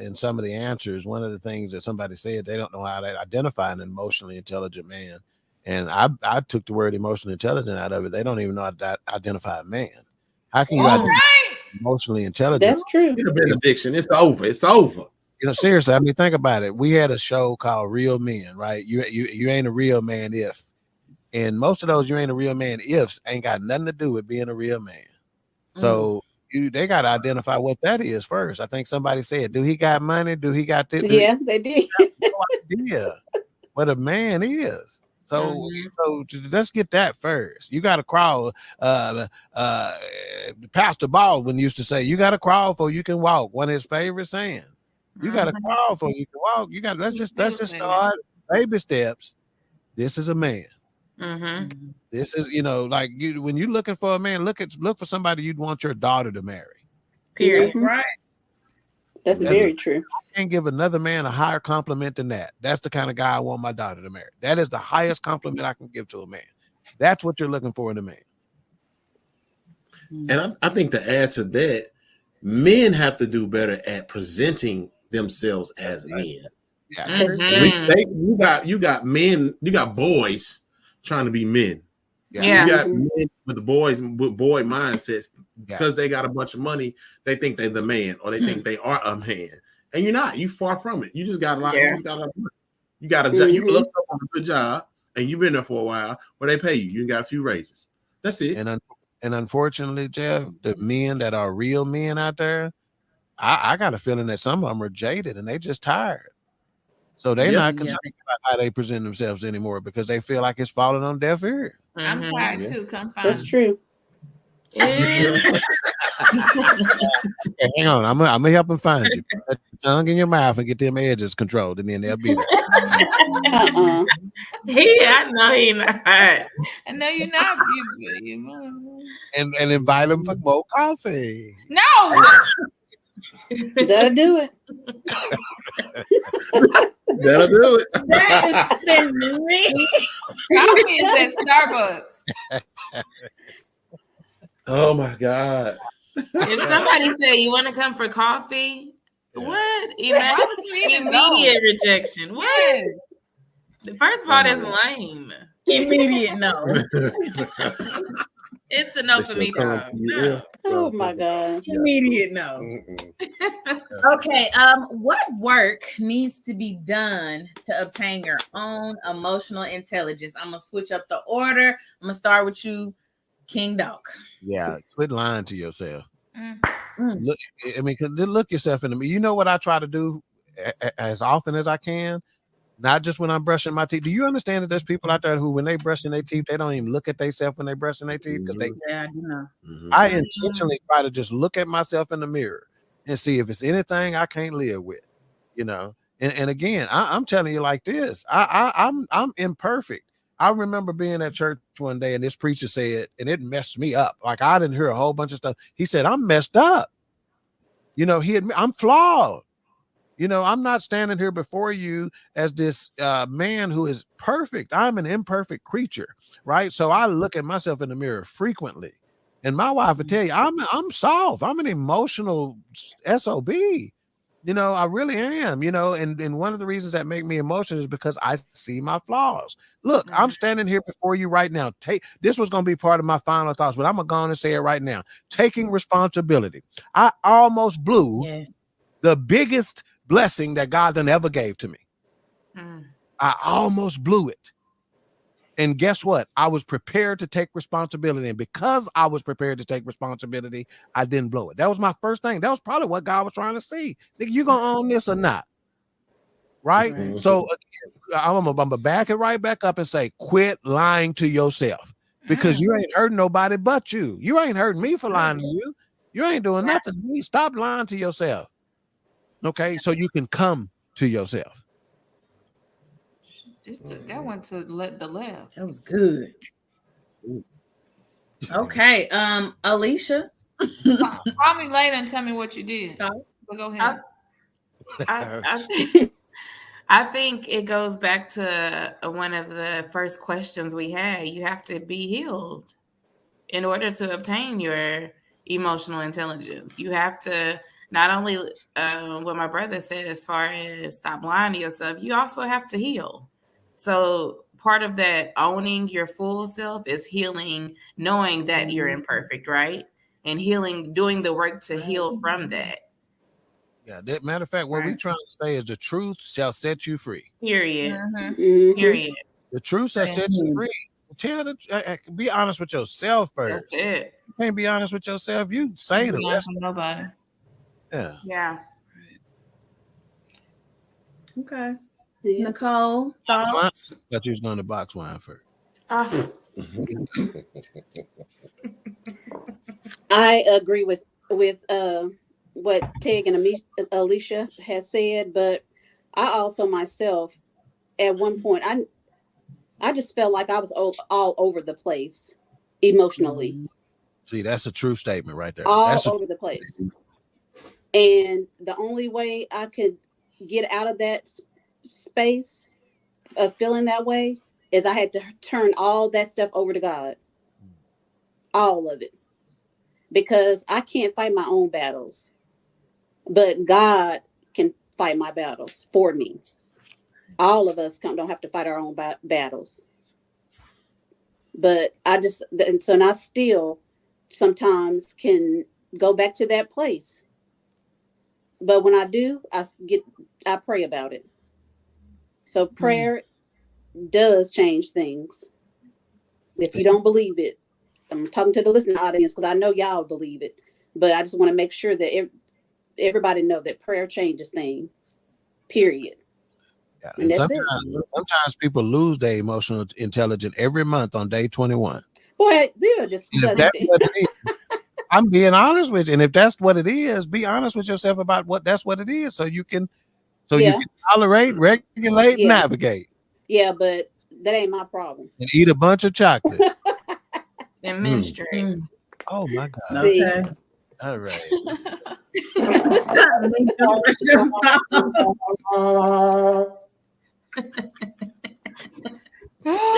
in some of the answers, one of the things that somebody said, they don't know how to identify an emotionally intelligent man. And I took the word emotionally intelligent out of it. They don't even know how to identify a man. How can you identify emotionally intelligent? That's true. It's a benediction. It's over. It's over. You know, seriously. I mean, think about it. We had a show called Real Men, right? You ain't a real man if. And most of those you ain't a real man ifs ain't got nothing to do with being a real man. So they got to identify what that is first. I think somebody said, do he got money? Do he got this? Yeah, they did. No idea what a man is. So let's get that first. You got to crawl. Pastor Baldwin used to say, you got to crawl for you can walk. One of his favorite sayings. You got to crawl for you can walk. You got let's just start baby steps. This is a man. This is, like when you're looking for a man, look for somebody you'd want your daughter to marry. Period. Right. That's very true. I can't give another man a higher compliment than that. That's the kind of guy I want my daughter to marry. That is the highest compliment I can give to a man. That's what you're looking for in a man. And I think to add to that, men have to do better at presenting themselves as men. Yeah. You got men, you got boys trying to be men. Yeah. You got men with boy mindsets because they got a bunch of money. They think they're the man, or they think they are a man, and you're not. You far from it. You just got a lot. You got a job. You look up on a good job, and you've been there for a while. Where they pay you, you got a few raises. That's it. And unfortunately, Jeff, the men that are real men out there, I got a feeling that some of them are jaded and they just tired. So they're not concerned about how they present themselves anymore because they feel like it's falling on deaf ears. I'm tired too. Come find That's true. Okay, hang on. I'm gonna help him find you. Put your tongue in your mouth and get them edges controlled, and then they'll be there. I know you're not. I know you're not. And invite them for more coffee. No. That'll do it. That'll do it. That is Coffee is at Starbucks. Oh my God. If somebody say you want to come for coffee, what? Why would you even Immediate rejection. What? Yes. First of all, that's lame. immediate no. It's a no for me, dog. No. Oh my God. Immediate no. Okay. What work needs to be done to obtain your own emotional intelligence? I'm gonna switch up the order. I'm gonna start with you, King Dog. Yeah, quit lying to yourself. Look, I mean, look yourself in the mirror. You know what I try to do as often as I can, not just when I'm brushing my teeth. Do you understand that there's people out there who, when they brushing their teeth, they don't even look at themselves when they brushing their teeth? Because Yeah, I do know. I intentionally try to just look at myself in the mirror and see if it's anything I can't live with, you know. And again, I'm telling you like this. I'm imperfect. I remember being at church one day and this preacher said, and it messed me up. Like I didn't hear a whole bunch of stuff. He said, I'm messed up. You know, I'm flawed. You know, I'm not standing here before you as this man who is perfect. I'm an imperfect creature, right? So I look at myself in the mirror frequently. And my wife would tell you, I'm soft. I'm an emotional SOB. You know, I really am, you know, and one of the reasons that make me emotional is because I see my flaws. Look, I'm standing here before you right now. This was going to be part of my final thoughts, but I'm going to go on and say it right now. Taking responsibility. I almost blew the biggest blessing that God done ever gave to me. I almost blew it. And guess what? I was prepared to take responsibility. And because I was prepared to take responsibility, I didn't blow it. That was my first thing. That was probably what God was trying to see. Think you going to own this or not? Right? So I'm going to back it right back up and say, quit lying to yourself, because you ain't hurting nobody but you. You ain't hurting me for lying to you. You ain't doing nothing to me. Stop lying to yourself. Okay? So you can come to yourself. That went to the left. That was good. Okay, Alicia. Call me later and tell me what you did. But go ahead. I think it goes back to one of the first questions we had. You have to be healed in order to obtain your emotional intelligence. You have to not only what my brother said as far as stop lying to yourself, you also have to heal. So part of that owning your full self is healing, knowing that you're imperfect, right? And healing, doing the work to heal from that. Yeah, matter of fact, what we're trying to say is the truth shall set you free. Period. Period. The truth shall set you free. Be honest with yourself first. That's it. You can't be honest with yourself. You say the rest. Nobody. Yeah. Yeah. Okay. Nicole, thoughts? I thought you was going to box wine first. I agree with what Tig and Alicia has said, but I also myself, at one point, I just felt like I was all over the place emotionally. See, that's a true statement right there. All over the place. And the only way I could get out of that space of feeling that way is I had to turn all that stuff over to God. All of it. Because I can't fight my own battles. But God can fight my battles for me. All of us don't have to fight our own battles. But I still sometimes can go back to that place. But when I do, I pray about it. So prayer does change things. If you don't believe it, I'm talking to the listening audience because I know y'all believe it. But I just want to make sure that everybody know that prayer changes things. Period. Yeah. And sometimes people lose their emotional intelligence every month on day 21. Boy, they're just. I'm being honest with you, and if that's what it is, be honest with yourself about what it is, so you can tolerate, regulate, navigate. Yeah, but that ain't my problem. And eat a bunch of chocolate. And menstruate. Oh my God. See? Okay. All right.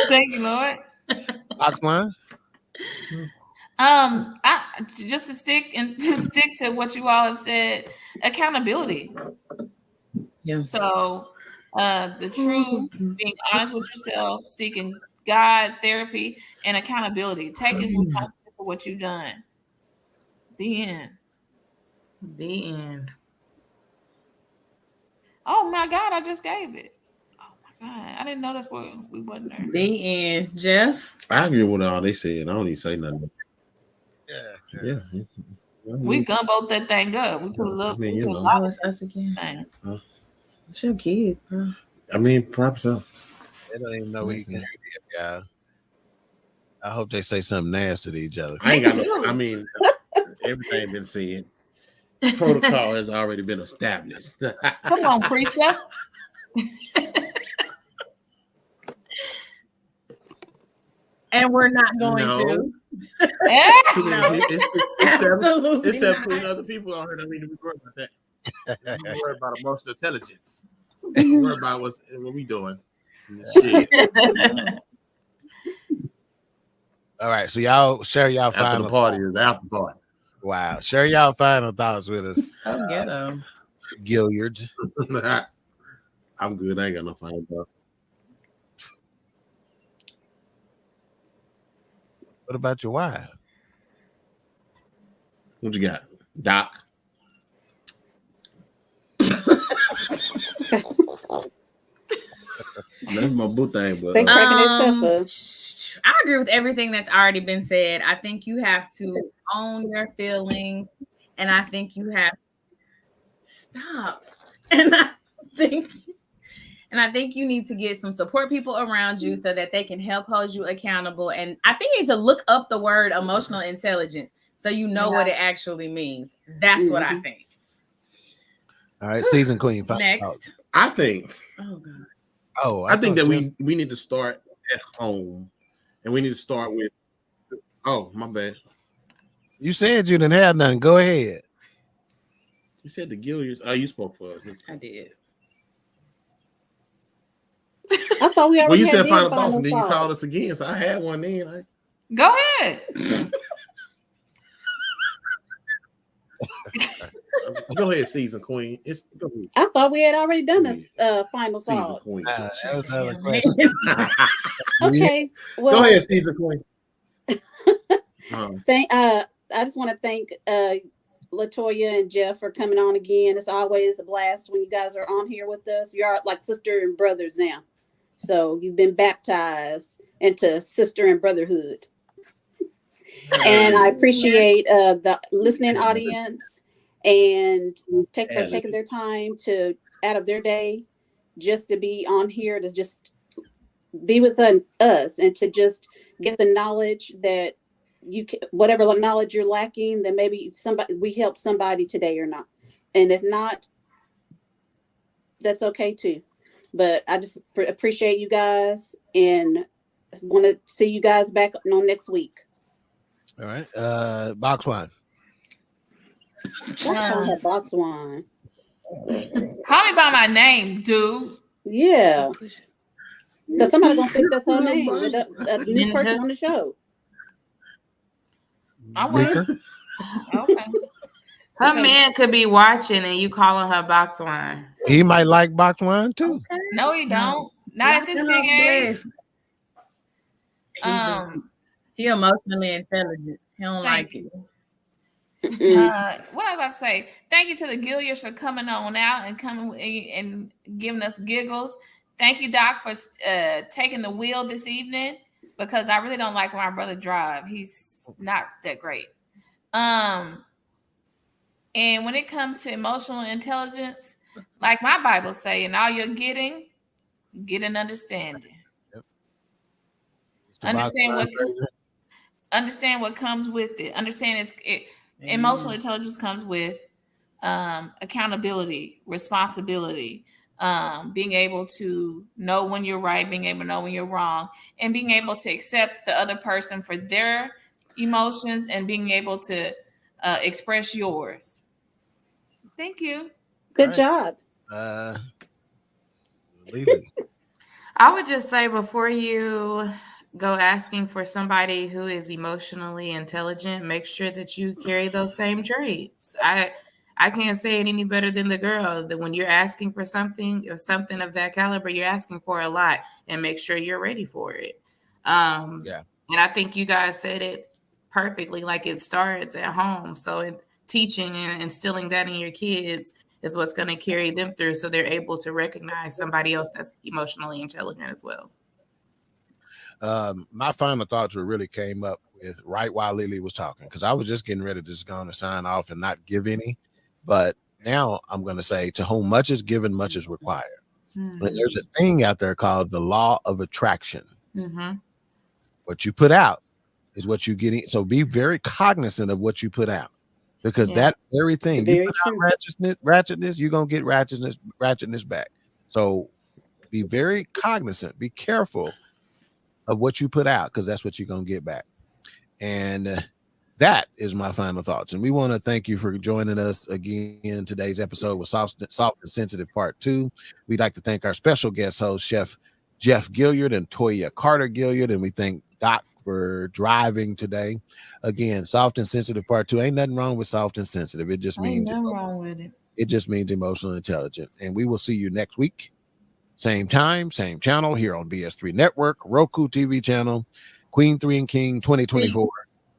Thank you, Lord. Box wine. I just to stick to what you all have said, accountability. Yeah. So the truth, being honest with yourself, seeking God, therapy, and accountability, taking responsibility for what you've done. The end. The end. Oh my God, I just gave it. Oh my God, I didn't know that's what we wasn't there. The end. Jeff? I agree with all they said. I don't even say nothing. Yeah. We gumboed that thing up. We put a little. I mean, you know. Oh, it's us again. It's your kids, bro. I mean, props up. They don't even know we can hear them, guys. I hope they say something nasty to each other. I ain't got no. I mean, everything been said. Protocol has already been established. Come on, preacher. And we're not going to. It's 17 other people on here that we need to be worried about that. We worry about emotional intelligence. We worry about what we doing. Shit. All right, so y'all share y'all After final the party is after party. Wow, share y'all final thoughts with us. Get them. Gilyard. I'm good. I ain't got no final thoughts. What about your wife? What you got, Doc? That's my boo thing, but They cracking itself up. I agree with everything that's already been said. I think you have to own your feelings, and I think you have stop. And I think you need to get some support people around you so that they can help hold you accountable. And I think you need to look up the word emotional intelligence so you know what it actually means. That's what I think. All right, season queen. Next, I think. Oh God. Oh, I think that we need to start at home, and we need to start with. Oh, my bad. You said you didn't have nothing. Go ahead. You said the Gilliards. Oh, you spoke for us. I did. I thought we already. Well, you had said did final thoughts, and then you thoughts. called us again. So I had one then. Go ahead. Go ahead, season queen. Go ahead. I thought we had already done this final Season thought. queen. That was another question. Okay. Well, Go ahead, season queen. I just want to thank Latoya and Jeff for coming on again. It's always a blast when you guys are on here with us. You're like sister and brothers now. So you've been baptized into sister and brotherhood. And I appreciate the listening audience and taking their time to out of their day just to be on here, to just be with us and to just get the knowledge that you can, whatever knowledge you're lacking, then maybe we help somebody today or not. And if not, that's okay too. But I just appreciate you guys and want to see you guys back on next week. All right. Box one. Box one. Call me by my name, dude. Yeah. Because somebody's going to think that's her name. A new person on the show. I'm waiting. Okay. Her man could be watching and you calling her box wine. He might like box wine too. Okay. No, he don't. Not at this big age. He emotionally intelligent. He don't like it. What I was about to say, thank you to the Gilliards for coming on out and coming and giving us giggles. Thank you, Doc, for taking the wheel this evening, because I really don't like when my brother drive. He's not that great. And when it comes to emotional intelligence, like my Bible say, in all you're getting, get an understanding. Yep. Understand what comes with it. Understand emotional intelligence comes with accountability, responsibility, being able to know when you're right, being able to know when you're wrong, and being able to accept the other person for their emotions and being able to express yours. Thank you. Good job. I would just say, before you go asking for somebody who is emotionally intelligent, make sure that you carry those same traits. I can't say it any better than the girl, that when you're asking for something or something of that caliber, you're asking for a lot, and make sure you're ready for it. And I think you guys said it perfectly. Like it starts at home. So teaching and instilling that in your kids is what's going to carry them through, so they're able to recognize somebody else that's emotionally intelligent as well. My final thoughts really came up with right while Lily was talking, because I was just getting ready to just go on to sign off and not give any, but now I'm going to say, to whom much is given, much is required. Mm-hmm. And there's a thing out there called the law of attraction. Mm-hmm. What you put out is what you get in. So be very cognizant of what you put out, because that very thing, you put out ratchetness, you're going to get ratchetness back. So be very cognizant, be careful of what you put out, because that's what you're going to get back. And that is my final thoughts. And we want to thank you for joining us again in today's episode with Soft and Sensitive Part 2. We'd like to thank our special guest host, Chef Jeff Gilyard and Toya Carter-Gilyard. And we thank Doc for driving today. Again, Soft and Sensitive Part 2. Ain't nothing wrong with soft and sensitive. It just means nothing wrong with it. It just means emotional intelligent. And we will see you next week. Same time, same channel here on BS3 Network, Roku TV channel, Queen 3 and King 2024.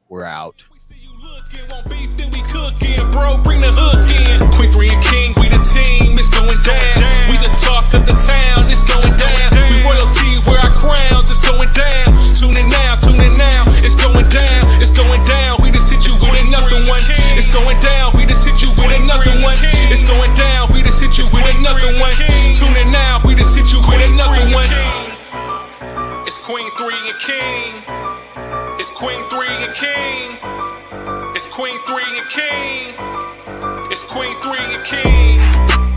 We're out. Bro, bring the hook in. Queen 3 and King, we the team, it's going down. We the talk of the town, it's going down. We royalty, wear our crowns, it's going down. Tune in now, it's going down, it's going down. We just hit you with another one. It's going down, we just hit you with another one. It's going down, we just hit you with another one. Tune in now, we just hit you with another one. It's Queen 3 and King. It's Queen 3 and King. It's Queen 3 and King. It's Queen 3 and King.